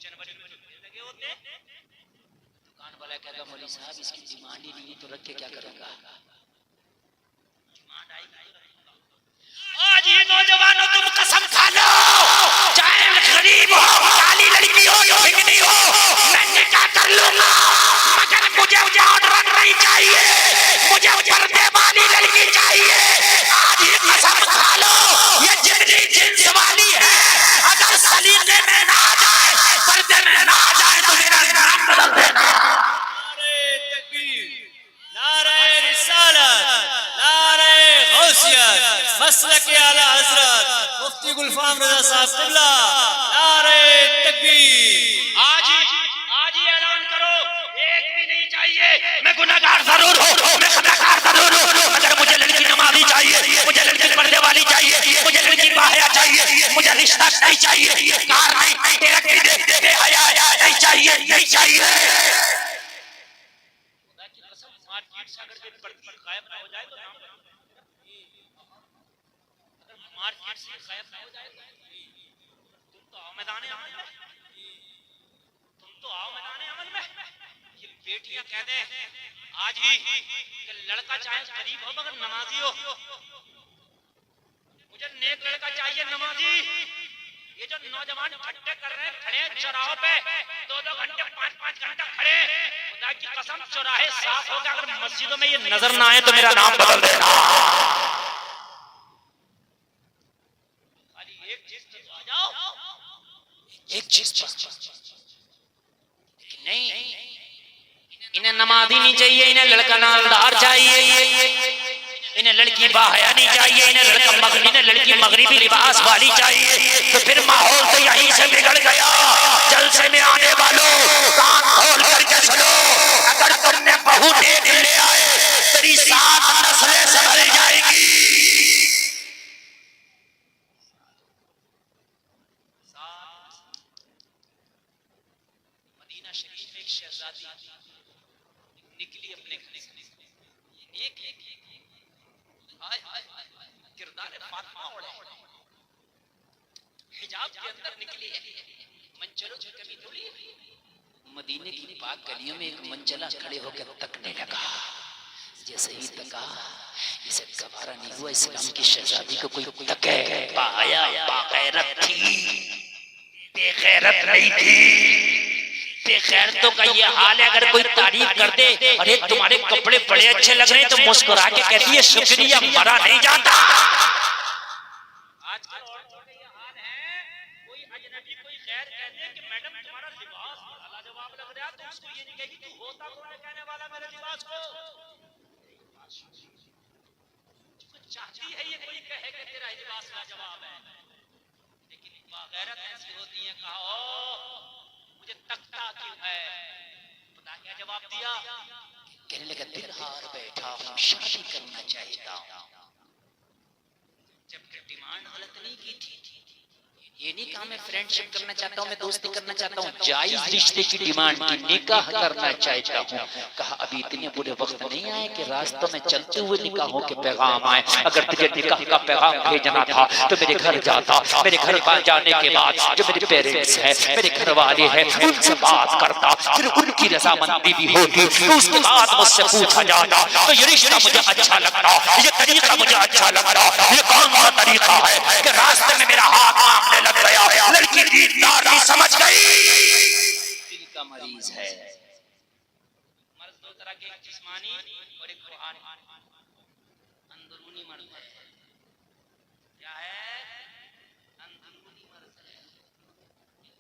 जनवरी में जो लगे होते, दुकान वाला कहेगा मौलवी साहब इसकी डिमांड ही नहीं है तो रख के क्या करूंगा। आज ये नौजवानों तुम कसम खा लो, चाहे गरीब हो, काली लड़की हो, भिगनी हो, मैं निकाह कर लूंगा, मगर मुझे मॉडर्न नहीं चाहिए, मुझे पर्दे वाली लड़की चाहिए। आज ये कसम खा लो, ये जितनी जिन्स वाली है, अगर सलीके में ना आ जाए, पर्दे में ना आ जाए तो मेरा नाम बदल देना।
नारे तकबीर, नारे रिसालत, नारे गौसियत, मसलक आला हजरत मुफ्ती गुलफाम रजा साहब क़िबला, नारे तकबीर।
आज ही ऐलान करो, एक भी नहीं चाहिए। मैं गुनाहगार जरूर हूँ, मैं खताकार जरूर हूँ, मगर मुझे लड़की नमाज़ी चाहिए, मुझे लड़की पर्दे वाली चाहिए, मुझे लड़की बाहया चाहिए, मुझे रिश्ता नहीं चाहिए, कार नहीं, तेरक्की बेहया नहीं चाहिए, नहीं चाहिए। खुदा की कसम, मार्केट से अगर कोई पर्दा गायब ना हो जाए तो नाम मार्केट से गायब ना हो जाए। तुम तो आओ मैदान अमल में, तुम तो आओ मैदान अमल में। ये बेटियां कह दे आज भी कि लड़का चाहे गरीब हो मगर नमाजी हो, मुझे नेक लड़का चाहिए नमाजी। ये जो नौजवान ठट्टे कर रहे हैं खड़े चौराहों पे 2-2 घंटे 5-5 घंटा खड़े, खुदा की कसम चौराहे साफ हो गए, अगर मस्जिदों में ये नजर ना आए तो मेरा नाम बदल देना। खाली एक चीज पे आ जाओ, एक चीज पर, लेकिन नहीं, इन्हें नमाजी नहीं चाहिए, इन्हें लड़का नालदार चाहिए, इन्हें लड़की बाहया नहीं चाहिए, इन्हें लड़की मगरिबी लिबास वाली चाहिए। तो फिर माहौल तो यहीं से बिगड़ गया। जलसे में आने वालों कान खोल करके सुनो, अगर तुमने बहू नेक ले आए तेरी 7 नस्लें संभल जाएगी। मदीना शरीफ में एक शहजादी निकली अपने घर से, एक किरदार फातिमा ओढ़े हिजाब के अंदर निकली है। मंचलों से कभी थोड़ी मदीने की पाक गलियों में एक मंचला खड़े होकर तकने लगा। जैसे ही तका इसे गवारा नहीं हुआ इस्लाम की शहजादी को कोई तके। बाया बागैरत थी, बेगैरत नहीं थी। बेगैरतों का ये हाल है, अगर कोई तारीफ कर दे अरे तुम्हारे कपड़े बड़े अच्छे लग रहे हैं तो मुस्कुरा के कहती है शुक्रिया, मरा नहीं जाता। आजकल औरतों का ये हाल है, कोई अजनबी कोई गैर कहते हैं कि मैडम तुम्हारा लिबास बड़ा लाजवाब लग रहा है, तो उसको ये नहीं कहेगी तू होता कौन है कहने वाला मेरे लिबास को। चाहती है ये कोई कहे कि तेरा लिबास लाजवाब है, लेकिन बागैरत ऐसी होती है। कहा मुझे तकता क्यों है, पता क्या जवाब दिया, कहने लगा दिल हार बैठा हूं, शादी करना चाहता हूं। जबकि डिमांड गलत नहीं की थी, ये नहीं कहा मैं फ्रेंडशिप करना चाहता हूं, मैं दोस्ती करना चाहता हूं, जायज रिश्ते की डिमांड की, निकाह करना चाहता हूं। कहा अभी इतने बुरे वक्त नहीं आए कि रास्तों में चलते हुए निकाहों के पैगाम आए। अगर तुझे निकाह का पैगाम भेजना था तो मेरे घर जाता, मेरे घर जाने के बाद जो मेरे पेरेंट्स हैं, मेरे घर वाले हैं, उनसे बात करता, फिर उनकी रजामंदी भी होती, तो उसके बाद मुझसे पूछा जाता तो ये रिश्ता मुझे अच्छा लगता, ये तरीका मुझे अच्छा लगता। ये कौन सा तरीका है कि रास्ते में मेरा हाथ मांगने लग गया, लड़की दीनदार नहीं समझ गई, दिल का मरीज है। मर्द दो तरह के, एक जिस्मानी और एक रूहानी। अंदरूनी मर्द क्या है, अंदरूनी मर्द है।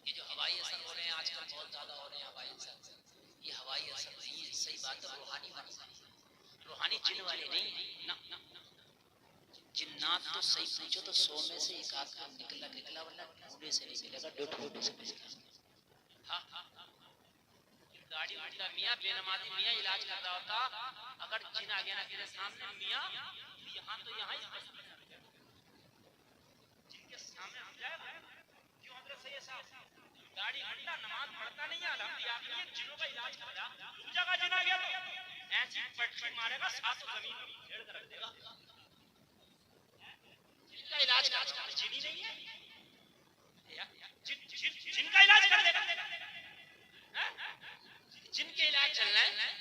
ये जो हवाई असर हो रहे हैं आजकल बहुत ज्यादा हो रहे हैं हवाई असर, ये हवाई असर नहीं है, सही बात है, रूहानी मर्द। रूहानी जिन वाले नहीं ना, जिन्नात तो सही पूछो तो 100 में से एक आध का निकला वरना ढूंढे से नहीं मिलेगा, ढूंढे से मिलेगा। गाड़ी उल्टा मियाँ बेनमाजी मियाँ इलाज कर रहा होता, अगर जिन आ गया ना तेरे सामने मियाँ यहाँ तो यहाँ ही जिनके सामने हम जाए क्यों हजरत सैयद साहब गाड़ी उल्टा नमाज पढ़ता नहीं है, अल्हम्दुलिल्लाह ये जिनों का इलाज कर रहा, दूसरी जगह जिन आ गया तो ऐसी पटरी मारेगा साथ जमीन छेड़ कर रख देगा। जिनका इलाज कर जिनी नहीं है, जिनका इलाज कर देगा, जिनके इलाज चल रहे हैं।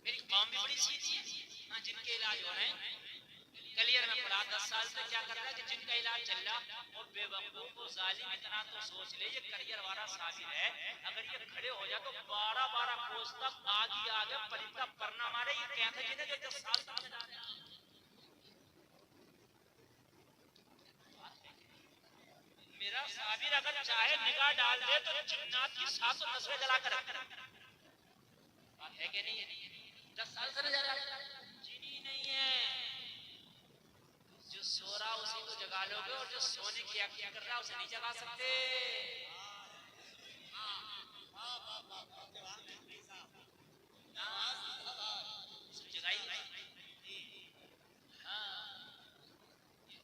मेरी कौम भी बड़ी सीधी है, हाँ जिनके इलाज हो रहे हैं। कलियर में पढ़ा 10 साल से क्या कर रहा है कि जिनका इलाज चल रहा और बेवकूफ को जालिम इतना तो सोच ले ये करियर वाला साबिर है, अगर ये खड़े हो जाए तो 12-12 कोस तक आगे परिंदा परना मारे। ये कहते हैं जिन्हें जो 10 साल तक मेरा साबिर अगर चाहे निगाह डाल दे तो जिन्नात की 7 नस्लें जला कर है कि नहीं है? 10 साल से नजर चीनी नहीं है, जो सो रहा उसी को जगा लोगे और जो सोने की एक्टिंग कर रहा उसे नहीं जगा सकते।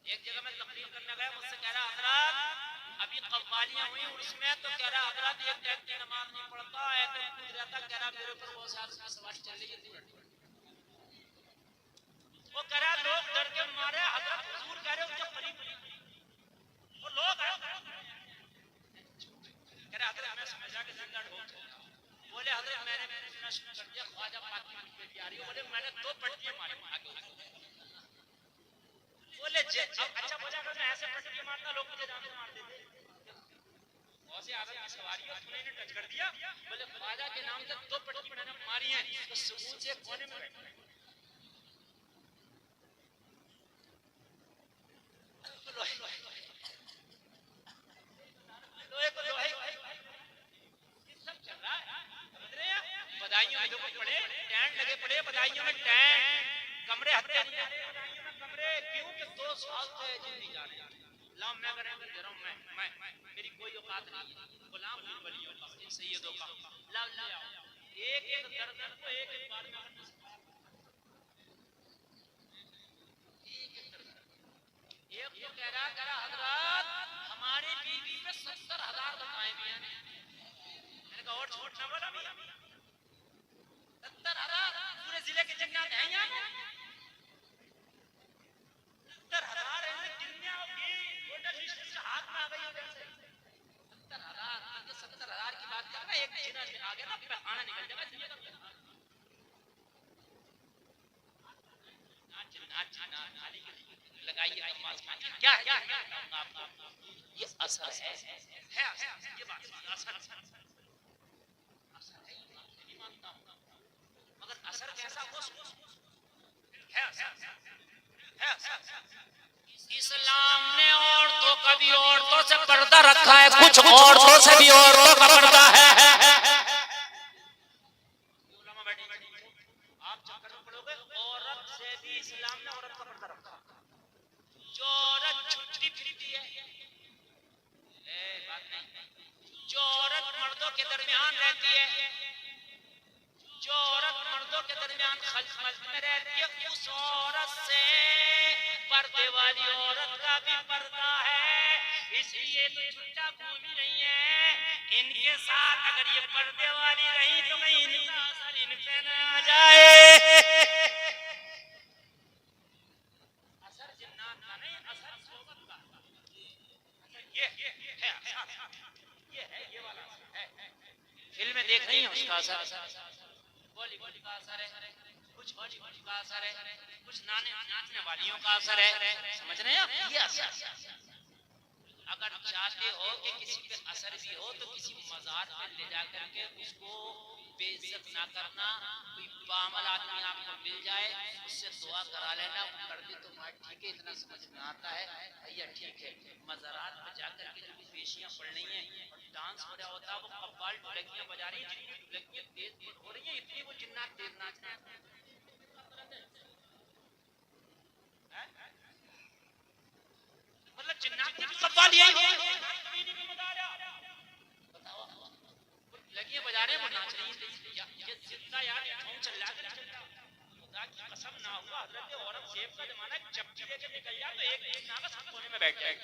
एक जगह मैं तकरीर करने गया, मुझसे कह रहा हजरत अभी कव्वालियां हुई उसमें, तो कह रहा हजरत एक व्यक्ति नमाज नहीं पढ़ता है तो कूद रहता, कह रहा मेरे ऊपर बहुत सारी सवारी चल रही है। वो कह रहा लोग डर के मारे हजरत हुजूर कह रहे हो बस में जाके जिंदा ढोक बोले हजरत मैंने नशा कर दिया ख्वाजा पाक की बेटी आ रही बोले मैंने 2 पटकियां मारी बोले अच्छा बोला अगर मैं ऐसे पटकियां मारता लोग मुझे जान से मार देते ऐसे आदमी की सवारी है तूने इन्हें टच कर दिया बोले ख्वाजा के नाम से 2 पटकी मैंने मारी हैं तो सबूत से कोने में बैठा बधाइयों में देखो पड़े टेंट लगे पड़े बधाइयों में टेंट कमरे हत्या नहीं जाने बधाइयों में कमरे क्यों कि 2 साल से जिंदगी जा रहे हैं लाओ मैं अगर दे रहा हूं मैं मेरी कोई औकात नहीं है गुलाम हूं वलियों का इन सैयदों का लाओ ले आओ एक एक दर्द को एक एक बार में एक तो कह रहा हजरत हमारी बीवी पे 70,000 बताए भी हैं मैंने कहा और छोड़ना बोला भी 70,000 पूरे जिले के जन्नत हैं यहाँ 70,000 है कितने होगी टोटल लिस्ट से हाथ में आ गई हो जैसे 70,000 की बात कर रहा एक जिना में आ गया ना पैखाना निकल जाएगा लगाइए नमाज क्या है आपको ये असर है ये बात असर है नहीं मानता हूं मगर असर कैसा हो है इस्लाम ने औरतों का भी औरतों से पर्दा रखा है कुछ औरतों से भी औरतों का पर्दा है आप चक्कर में पड़ोगे औरत से भी इस्लाम ने औरत का पर्दा रखा जो औरत छुट्टी फिरती है बात नहीं जो औरत मर्दों के दरमियान रहती है जो औरत मर्दों के दरमियान खलमत में रहती है उस औरत से पर्दे वाली औरत का भी पर्दा है इसलिए तो छुट्टा घूम ही रही है इनके साथ अगर ये पर्दे वाली रही तो कहीं इनका असर इन पे न आ जाए असर जिन्नात का नहीं असर सोबत का ये है ये वाला है फिल्में देख रही हैं उसका असर बॉलीवुड का असर है कुछ हॉलीवुड का असर है कुछ नाचने वालियों का असर है समझ रहे हैं आप ये असर अगर चाहते हो कि किसी पे असर भी हो तो किसी मजार पे ले जाकर के उसको बेइज्जत ना करना कोई बामल आदमी आपको मिल जाए उससे दुआ करा लेना कर दे तो मां ठीक है इतना समझ में आता है भैया ठीक है मज़ारात में जाकर के जो पेशियां पड़ रही हैं और डांस हो रहा होता है वो कव्वाल ढोलकियां बजा रही हैं जितनी ढोलकियां तेज हो रही हैं इतनी वो जिन्नात तेज नाच रहे हैं मतलब जिन्नात की कव्वाल यही हो बताओ लगियां बजा रहे हैं वो नाच रही हैं ये जिंदा यार ढोंग चल रहा है खुदा की कसम ना हुआ हजरत औरंगजेब का जमाना जब लेके निकल जाए तो एक एक नागा सब कोने में बैठ जाए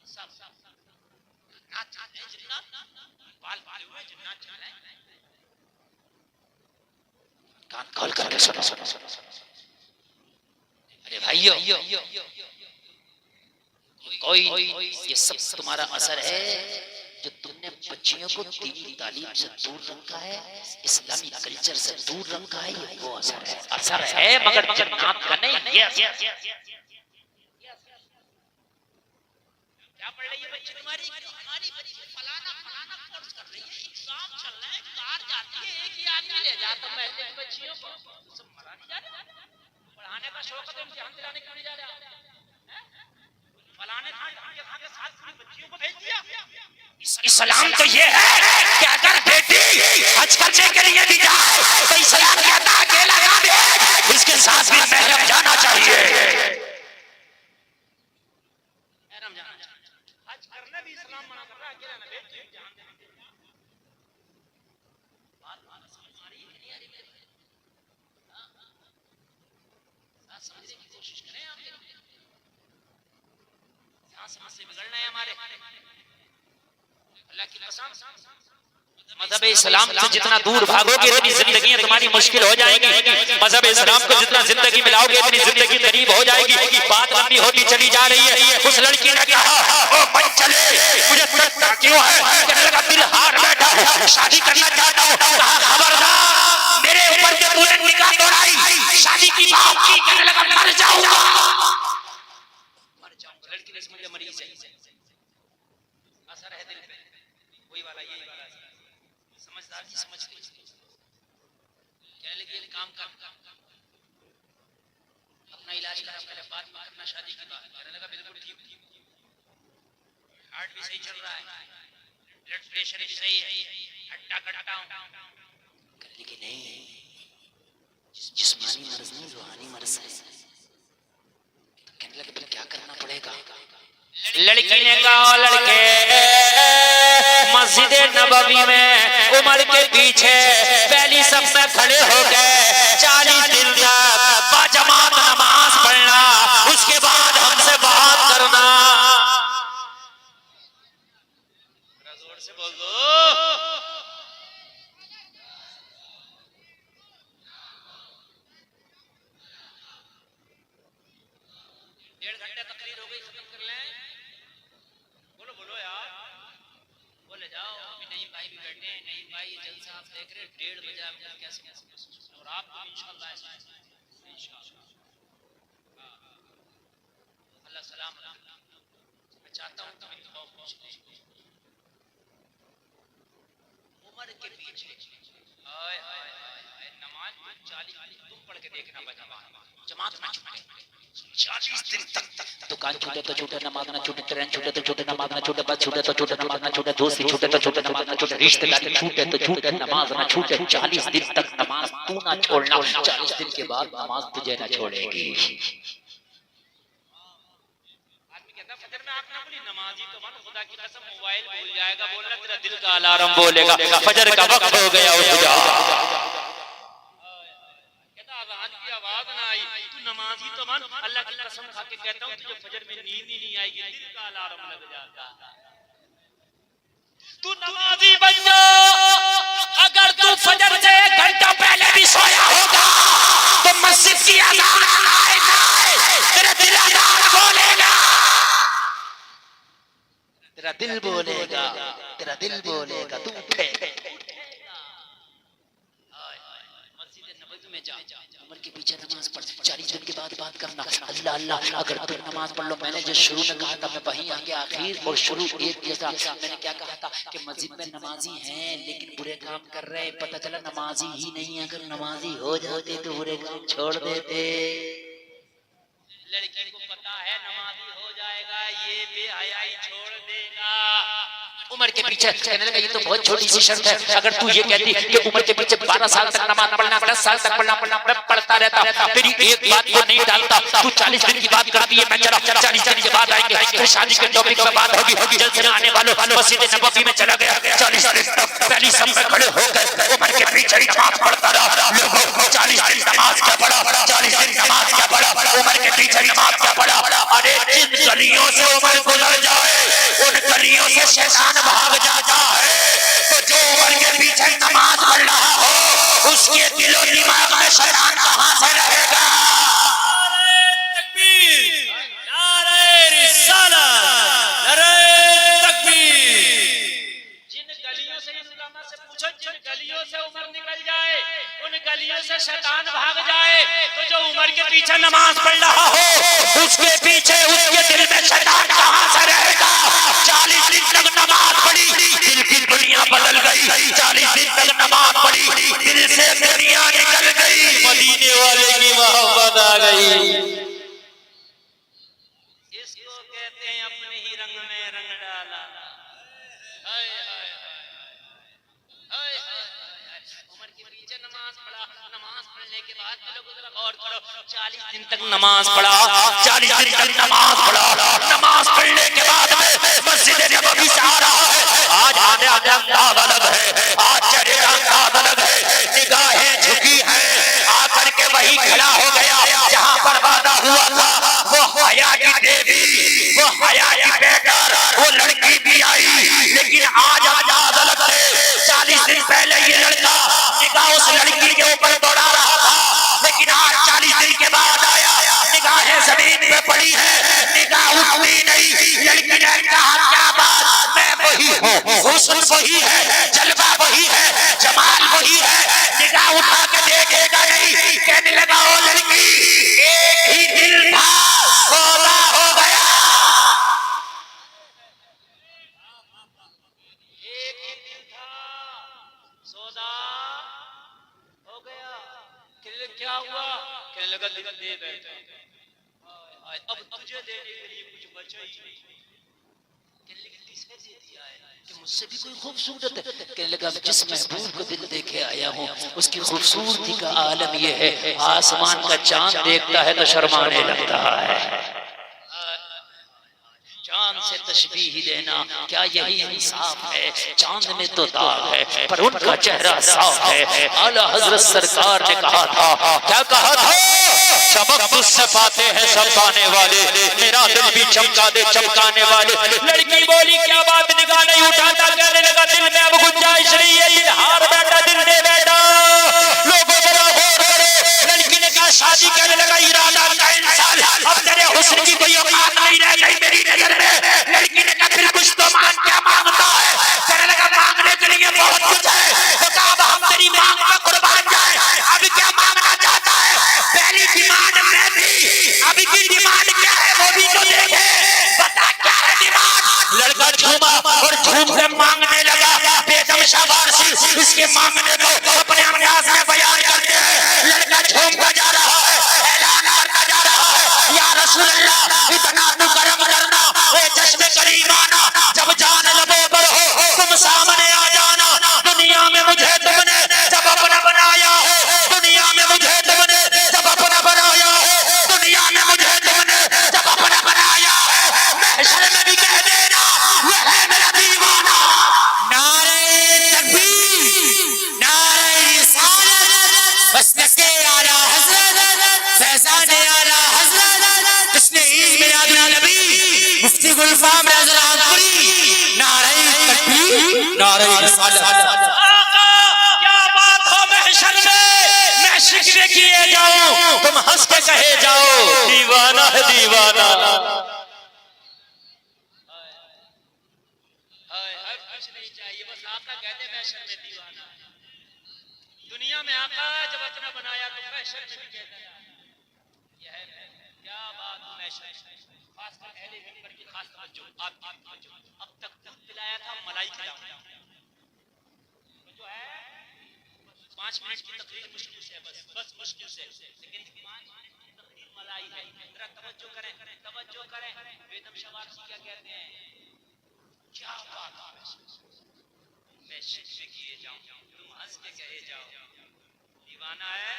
सब नाच रहे जिन्नात बाल बाल हुए जिन्नात चल रहे हैं कान खोल करके सुनो अरे भाइयों कोई ये सब तुम्हारा असर है जो तुमने बच्चियों को दीनी तालीम से दूर रखा है इस्लामी कल्चर से दूर रखा है ये वो असर है मगर जन्नत का नहीं क्या पढ़ रही है बच्ची तुम्हारी हमारी बच्ची फलाना फलाना कोर्स कर रही है एग्जाम चल रहा है कार जाती है एक ही आदमी ले जाता है महल्ले की बच्चियों को सब मरा नहीं जा रहा पढ़ाने का शौक है तो इम्तिहान दिलाने क्यों नहीं जा रहा फलाने खां के साथ पूरी बच्चियों को भेज दिया इस्लाम तो ये है कि अगर बेटी हज करने के लिए भी जाए तो इस्लाम कहता है अकेला ना भेज इसके साथ भी महरम जाना चाहिए महरम जाना चाहिए हज करने भी इस्लाम मना कर रहा है अकेला ना भेज इम्तिहान देने के लिए बात समझ आ रही है नहीं आ रही मेरे साथ समझने की कोशिश करें आप यहाँ समझ से बिगड़ना है हमारे अल्लाह की कसम मजहब इस्लाम से जितना दूर भागोगे इतनी जिंदगी तुम्हारी मुश्किल हो जाएगी। मजहब इस्लाम को जितना जिंदगी मिलाओगे इतनी जिंदगी करीब हो जाएगी। बात लंबी होती चली जा रही है। उस लड़की ने कहा ओ मन चले, मुझे तड़पता क्यों है? कहने लगा दिल हार बैठा है, शादी करना चाहता हूँ। कहा खबरदार मेरे ऊपर के तूने निकाह तोड़ाई, शादी की बात की। कहने लगा मर जाऊंगा, मर जाऊंगा। लड़की ने समझा मरीज है, असर है दिल पे, वही वाला यही वाला समझदार जी समझ गई। कहने लगी ये काम कर, अपना इलाज करा, पहले बात में करना शादी की बात। कहने लगा बिल्कुल ठीक, हार्ट भी सही चल रहा है, ब्लड प्रेशर भी सही है, हट्टा कट्टा हूं। कहने लगी नहीं, जिस्मानी मर्ज नहीं रूहानी मर्ज है। तो कहने लगे फिर क्या करना पड़ेगा? लड़की ने कहा लड़के मस्जिद नबवी में उमर के पीछे पहली सब में खड़े हो गए 40 दिन तक बाजमात नमाज पढ़ना, उसके बाद हमसे बात करना। जोर से बोल दो। 1.5 घंटे तकरीर हो गई, खत्म कर लें। बोलो बोलो यार, बोले जाओ। अभी नहीं भाई भी बैठे हैं, नहीं भाई जलसा आप देख रहे 1:30 बजे आप कैसे और आप इंशाल्लाह अल्लाह सलाम। मैं चाहता हूं तुम दुआ पूछ लो। उमर के पीछे हाय हाय हाय नमाज 40 तुम पढ़ के देखना जमात में छूटे 40 दिन तक। दुकान छूटे तो छूटे, नमाज ना छूटे, ट्रेन छूटे तो छूटे, नमाज ना छूटे, बस छूटे तो छूटे, नमाज ना छूटे, दोस्ती छूटे तो छूटे, नमाज ना छूटे, रिश्तेदारी छूटे तो छूटे, नमाज ना छूटे। 40 दिन तक नमाज तू ना छोड़ना, 40 दिन के बाद नमाज तुझे ना छोड़ेगी। आदमी कहता फजर में आप ना बोली, नमाजी तो मन खुदा की कसम मोबाइल भूल जाएगा, बोलना तेरा दिल का अलार्म बोलेगा फजर का वक्त हो गया, उठ जा। अज़ान की आवाज ना आई, तू नमाजी तो मान, अल्लाह की कसम खा के कहता हूं तुझे फजर में नींद ही नहीं आएगी, दिल का अलार्म लग जाता। तू नमाजी बन जा। अगर तू फजर से 1 घंटा पहले भी सोया होगा तो मस्जिद की अज़ान आए ना आए तेरा दिल अज़ान बोलेगा, तेरा दिल बोलेगा, तेरा दिल बोलेगा, तू उठे। उमर के पीछे नमाज पढ़, 40 दिन के बाद बात करना। अल्लाह अल्लाह अगर तुम नमाज पढ़ लो, मैंने जो शुरू में कहा था मैं वहीं आगे आखिर और शुरू एक जैसा। मैंने क्या कहा था कि मस्जिद में नमाजी हैं लेकिन बुरे काम कर रहे हैं, पता चला नमाजी ही नहीं, अगर नमाजी हो जाते तो बुरे काम छोड़ देते। लड़की को पता है नमाजी हो जाएगा, ये बेहयाई छोड़ देगा। उमर के पीछे कहने लगा ये तो बहुत छोटी सी शर्त है, अगर तू ये कहती कि उमर के पीछे 12 साल तक नमाज पढ़ना, 10 साल तक पढ़ना पढ़ता रहता, तेरी एक बात को नहीं डालता। तू 40 दिन की बात करती है, मैं चला 40 दिन के बाद आएंगे, फिर शादी के टॉपिक पे बात होगी, जल्द से आने वालों मस्जिद नबवी में चला गया। 40 दिन तक पहली सब में खड़े हो गए, उमर के पीछे ही नमाज पढ़ता रहा। लोगों 40 दिन नमाज क्या पढ़ा, 40 दिन नमाज क्या पढ़ा, उमर के पीछे नमाज क्या पढ़ा। अरे जिन गलियों से उमर गुजर जाए उन गलियों से शैतान भाग जाता है। तो जो उमर के पीछे नमाज पढ़ रहा हो उसके दिलो दिमाग में शैतान कहां से रहेगा? नारे तकबीर, नारे रिसालत, नारे तकबीर। जिन गलियों से उलमा से पूछो, जिन गलियों से उमर निकल जाए उन गलियों से शैतान भाग जाए। तो जो उमर के पीछे नमाज पढ़ रहा हो उसके पीछे उसके दिल में शैतान कहां से रहेगा? 40 दिन तक नमाज पढ़ी, दिल की दुनिया बदल गई। 40 दिन तक नमाज पढ़ी, दिल से दुनिया निकल गई, मदीने वाले की मोहब्बत आ गई। इसको कहते हैं अपने ही रंग में रंग डाला। हाय हाय हाय हाय, उमर के पीछे नमाज पढ़ा, नमाज पढ़ने के बाद लोग और करो 40 दिन तक नमाज पढ़ा, 40 दिन तक नमाज पढ़ा। नमाज पढ़ने के बाद में मस्जिद नबवी से आ रहा है। आज आने का अंदाज अलग है, आज चेहरे का अंदाज अलग है, निगाहें झुकी हैं। आकर के वही खड़ा हो गया जहां पर वादा हुआ था। वो हया की देवी, वो हया की बेटर, वो लड़की भी आई, लेकिन आज अंदाज अलग है।
40 दिन पहले ये लड़का निगाह उस लड़की के ऊपर दौड़ा रहा था, लेकिन आज 40 दिन के बाद आया, निगाहें जमीन पे पड़ी है, निगाह उठती नहीं। लड़की ने कहा क्या बात, मैं वही हूँ, हुस्न वही है, जलवा वही है, जमाल वही है, निगाह उठा के देखेगा नहीं। कहने लगा ओ लड़की, एक ही दिल था, सौदा हो गया।
एक ही दिल था, सौदा हो गया। कहने लगा क्या हुआ? कहने लगा दिल दे बैठा, अब तुझे देने के लिए कुछ बचा ही नहीं। कहने लगा किसने दे दिया है कि मुझसे भी कोई खूबसूरत है? कहने लगा जिस महबूब को दिल देखे आया हूँ उसकी खूबसूरती का आलम यह है, आसमान का चांद देखता है तो शर्माने लगता है। चांद से तशबीह देना क्या यही इंसाफ है? चांद में तो दाग है पर उनका चेहरा साफ है। आला हजरत सरकार ने कहा था, क्या कहा था?
चमक तुझसे पाते हैं सब पाने वाले, मेरा दिल भी चमका दे चमकाने वाले।
लड़की बोली क्या बात, निगाह नहीं उठाता। कहने लगा दिल में अब गुंजाइश नहीं है, दिल हार बैठा, दिल दे बैठा। लोगों जरा गौर करो। लड़की ने कहा शादी करने लगा इरादा का इंसान, अब तेरे हुस्न की कोई औकात नहीं रह गई मेरी नजर में। लड़की ने कहा फिर कुछ तो मांग, क्या मांगता है? कहने लगा मांगने के लिए बहुत कुछ है, तो कहा अब हम तेरी मांग पर कुर्बान जाए। अब क्या मांगना चाहता है? पहली डिमांड में भी, अभी की डिमांड क्या है वो भी तो देखे, बता क्या है डिमांड?
लड़का झूमा और झूम के मांगने लगा। बेदम शाबाशी इसके मांगने को अपने अंदाज में बयान करते हैं। लड़का झूम कर जा रहा है, ऐलान करता जा रहा है, या रसूल अल्लाह इतना तू करम करना, ए चश्मे करीमाना, जब जान लबों पर हो तुम सामने आ जाना। दुनिया में मुझे तुमने जब अपना बनाया है, दुनिया में मुझे तुमने जब अपना बनाया है, दुनिया में मुझे तुमने जब अपना बनाया है, महशर में भी कह देना ये है मेरा दीवाना। नारे तकबीर, नारे रिसालत, मसलके आला हज़रत, फैज़ाने आला हज़रत, तस्नीम मिलादुन नबी, मुफ्ती गुलफाम रज़ा रामपुरी। नारे तकबीर, नारे रिसालत।
क्या बात हो महशर में, मैं शिकवे किए जाऊं तुम हंस के कहे जाओ
दीवाना है दीवाना।
कुछ नहीं चाहिए, बस आका कहते महशर में दीवाना। दुनिया में आका जब अपना बनाया तो महशर में भी कहता है यह है। क्या बात हो महशर, खासकर अहले मिंबर की खास तवज्जो, आपकी तवज्जो। अब तक पिलाया था मलाई खिलाओ, जो है 5 मिनट की तकरीर मुश्किल से, बस मुश्किल से, लेकिन 5 मिनट की तकरीर मलाई है। जरा तवज्जो करें, तवज्जो करें। बेदम शबाशी क्या कहते हैं? क्या बात है, मैं शिकवे किए जाऊं तुम हंस के कहे जाओ दीवाना है।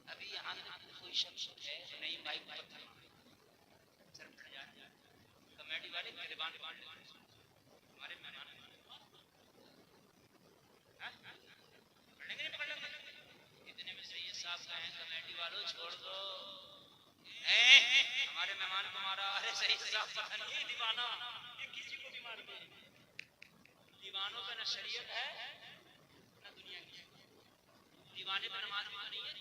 अभी यहाँ कोई शख्स है नहीं माइक पर कमेटी वाले मेहरबान हमारे मेहमान पढ़ेंगे नहीं, पढ़ लेंगे इतने में से ये साहब कहें कमेटी वालों छोड़ दो, हमारे मेहमान तुम्हारा। अरे सही साहब पता नहीं दीवाना ये किसी को भी मार दे। दीवानों पे न शरीयत है न दुनिया की। दीवाने पे नमाज भी नहीं है।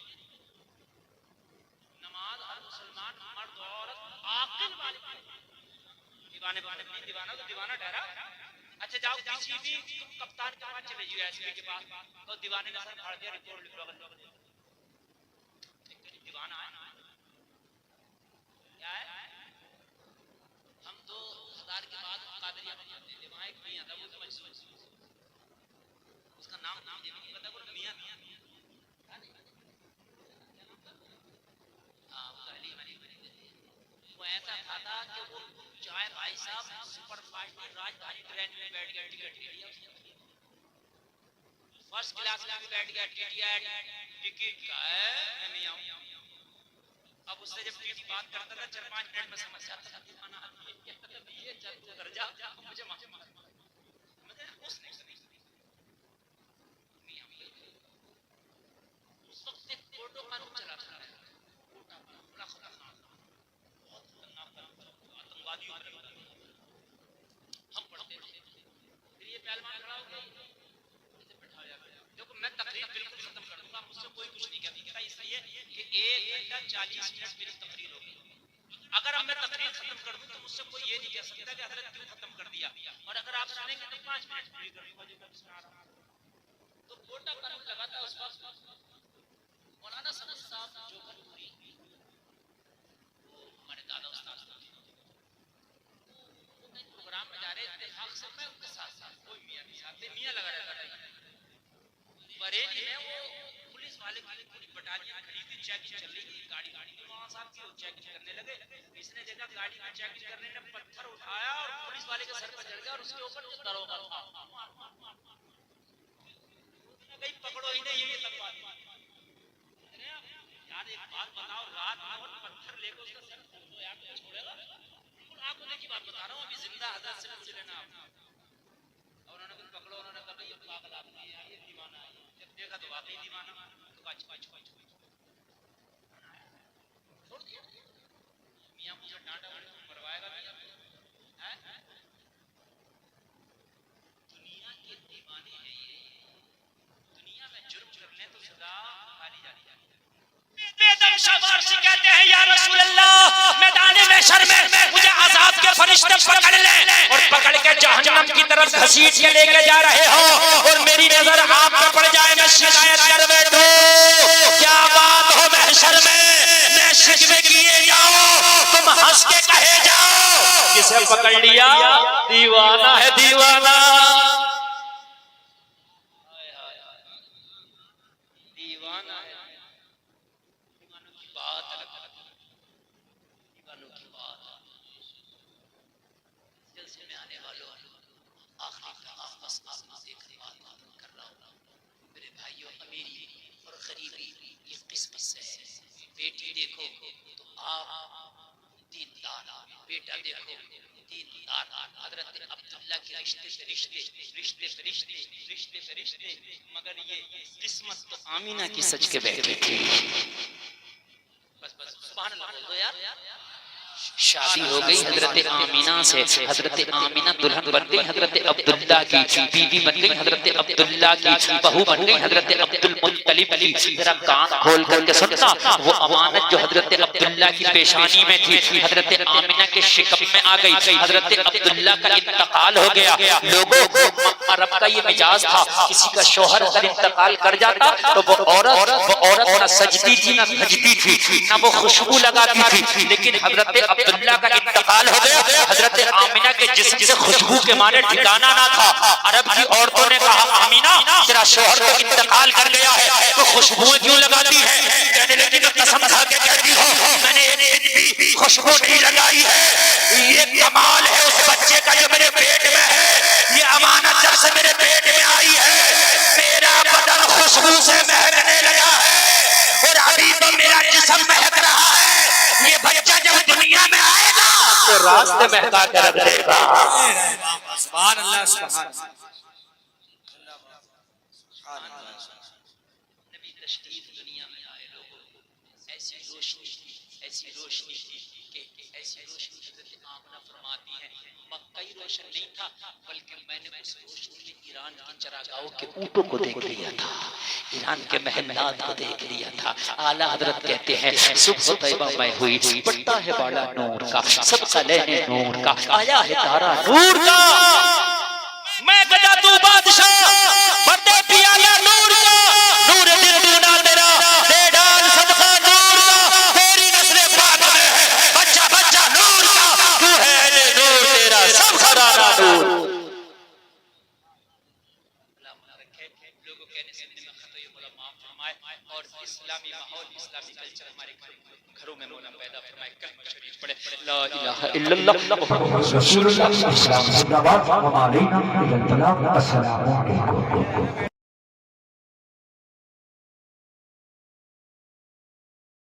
नमाज हर मुसलमान मर्द औरत आकिल वाले दीवाने वाले नहीं, दीवाना तो दीवाना ठहरा। अच्छा जाओ किसी भी तुम कप्तान के पास चले जाओ, एसपी के पास, तो दीवाने का सर फाड़ दिया, रिपोर्ट लिख लो। दीवाना है क्या है? हम 2000 के बाद कादरिया बनाते थे, वहां एक मियां था, वो समझ उसका नाम मुझे नहीं पता, वो मियां वो ऐसा था कि वो चाहे भाई साहब सुपर फास्ट राजधानी ट्रेन में बैठ गया, टिकट लिया, फर्स्ट क्लास में बैठ गया, टिकट का है मैं नहीं आऊं। अब उससे जब टीटी बात करता था 4-5 मिनट में समझ जाता था दीवाना ये चल कर जा मुझे माफ मुझे उसने उस वक्त एक फोटो का रूप चला था, बड़ा खतरनाक, बहुत खतरनाक आतंकवादियों पर हम पढ़ते 40 मिनट मेरी तकरीर होगी। अगर अब मैं तकरीर खत्म कर दूं तो मुझसे कोई ये नहीं कह सकता कि हजरत क्यों खत्म कर दिया, और अगर आप सुनेंगे तो 5 मिनट पूरी कर दूंगा जो मैं सुना रहा हूं। तो कोटा कानून लगा था उस वक्त मौलाना सदर साहब जो पूरी हमारे दादा उस्ताद प्रोग्राम में जा रहे थे, हक से मैं उनके साथ साथ कोई मियां नहीं साथ मियां लगा रहता था। बरेली में वो पुलिस वाले की पूरी बटालियन खड़ी थी, चेकिंग चल रही थी, गाड़ी तो वहां साहब की वो चेकिंग करने लगे। इसने देखा गाड़ी में चेकिंग करने ने पत्थर उठाया और पुलिस वाले के सर पर चढ़ गया और उसके ऊपर जो दरोगा था कहीं पकड़ो ही नहीं ये तकवाद। यार एक बात बताओ, रात में पत्थर लेकर उसका सर फोड़ दो यार, तो छोड़ेगा? बिल्कुल आंखों देखी बात बता रहा हूं, अभी जिंदा हजरत से पूछ लेना आप। और उन्होंने कुछ पकड़ो, उन्होंने कहा ये पागल आदमी है, ये दीवाना है। जब देखा तो वाकई दीवाना, तो काच छोड़ दिया। मियां मुझे डांटा मरवाएगा मियां है? दुनिया के दीवाने हैं ये। दुनिया में जुर्म कर ले तो सजा खाली जाती है। बेदम शाबाशी कहते हैं या रसूल अल्लाह, मैदाने महशर में मुझे अज़ाब के फरिश्ते पकड़ ले और पकड़ के जहन्नम की तरफ घसीट के लेके जा रहे हो और मेरी नजर आप पे पड़ जाए, मैं शिकायत कर बैठूं। क्या बात हो महशर में, मैं शिकवे किए जाओ, तुम हंस के कहे जाओ किसे पकड़ लिया? दीवाना है दीवाना, दीवाना है। दीवानों की बात अलग है, दीवानों की बात। जलसे में आने वालों आखिरी आप बस आसमान देख बात कर रहा हूँ मेरे भाइयों, अमीरी और गरीबी ये किस्मत से है। बेटी देखो तो आप दीनदार, बेटा देखो दीनदार। हजरत अब्दुल्ला के रिश्ते से रिश्ते, रिश्ते से रिश्ते, रिश्ते से रिश्ते, मगर ये किस्मत तो आमीना की सच के बैठी थी। बस बस सुभान अल्लाह बोल दो यार। शादी हो गई हजरत आमीना से, हजरत आमीना दुल्हन बन गई हजरत अब्दुल्ला की, बीवी बन गई हजरत अब्दुल्ला की, बहू बन गई हजरत अब्दुल मुत्तलिब की। जरा कान खोल करके सुनना, वो अमानत जो हजरत अब्दुल्ला की पेशानी में थी हजरत आमीना के शिकम में आ गई। हजरत अब्दुल्ला का इंतकाल हो गया। लोगों को अरब का ये मिजाज था, किसी का शौहर अगर इंतकाल कर जाता तो वो औरत ना सजती थी ना भजती थी ना वो खुशबू लगाती थी। लेकिन हजरत अब्दुल्ला का इंतकाल हो गया, हजरत आमीना के जिस्म से खुशबू के मारे ठिकाना ना था। अरब की औरतों ने कहा आमीना तेरा शौहर तो इंतकाल कर गया है, तो खुशबुएं क्यों लगाती है? कहने लगी मैं कसम खा के कहती हूँ मैंने एक दिन भी खुशबू नहीं लगाई है। ये कमाल है उस बच्चे का जो मेरे पेट में है। ये अमानत जब से मेरे पेट में आई है मेरा बदन खुशबू से महकने लगा है और अभी तो मेरा जिस्म महक रहा है। ये बच्चा जब दुनिया में आएगा तो रास्ते महका कर रख देगा।
सुभान अल्लाह, सुभान
नबी तशरीफ दुनिया में आए, लोगों ऐसी रोशनी कि ऐसी रोशनी हज़रत आमना फरमाती है मक्का ही रोशन नहीं था बल्कि मैंने उस रोशनी में ईरान की चरागाहों के ऊँटों को देख लिया था, ईरान के महलात को देख लिया था। आला हजरत कहते हैं सुबह तैयबा में हुई, पड़ता है बाला नूर का, सबका लेने नूर का, आया है तारा नूर का। मैं गदा तू बादशाह, बड़े पियाला नूर का, नूर दिल दूना तेरा, दे डाल सदका नूर का, तेरी नस्ल पाक में है बच्चा बच्चा नूर का, तू है नूर तेरा सब घराना नूर। लोगों कहने से में खतई माफ फरमाए और इस्लामी माहौल, इस्लामी कल्चर हमारे घरों में मौला पैदा फरमाए। कलमा शरीफ पढ़े ला इलाहा इल्लल्लाह मुहम्मदुर रसूलुल्लाह।
इस्लाम जिंदाबाद, व अलैना इल्लल बलाग। अस्सलामु अलैकुम।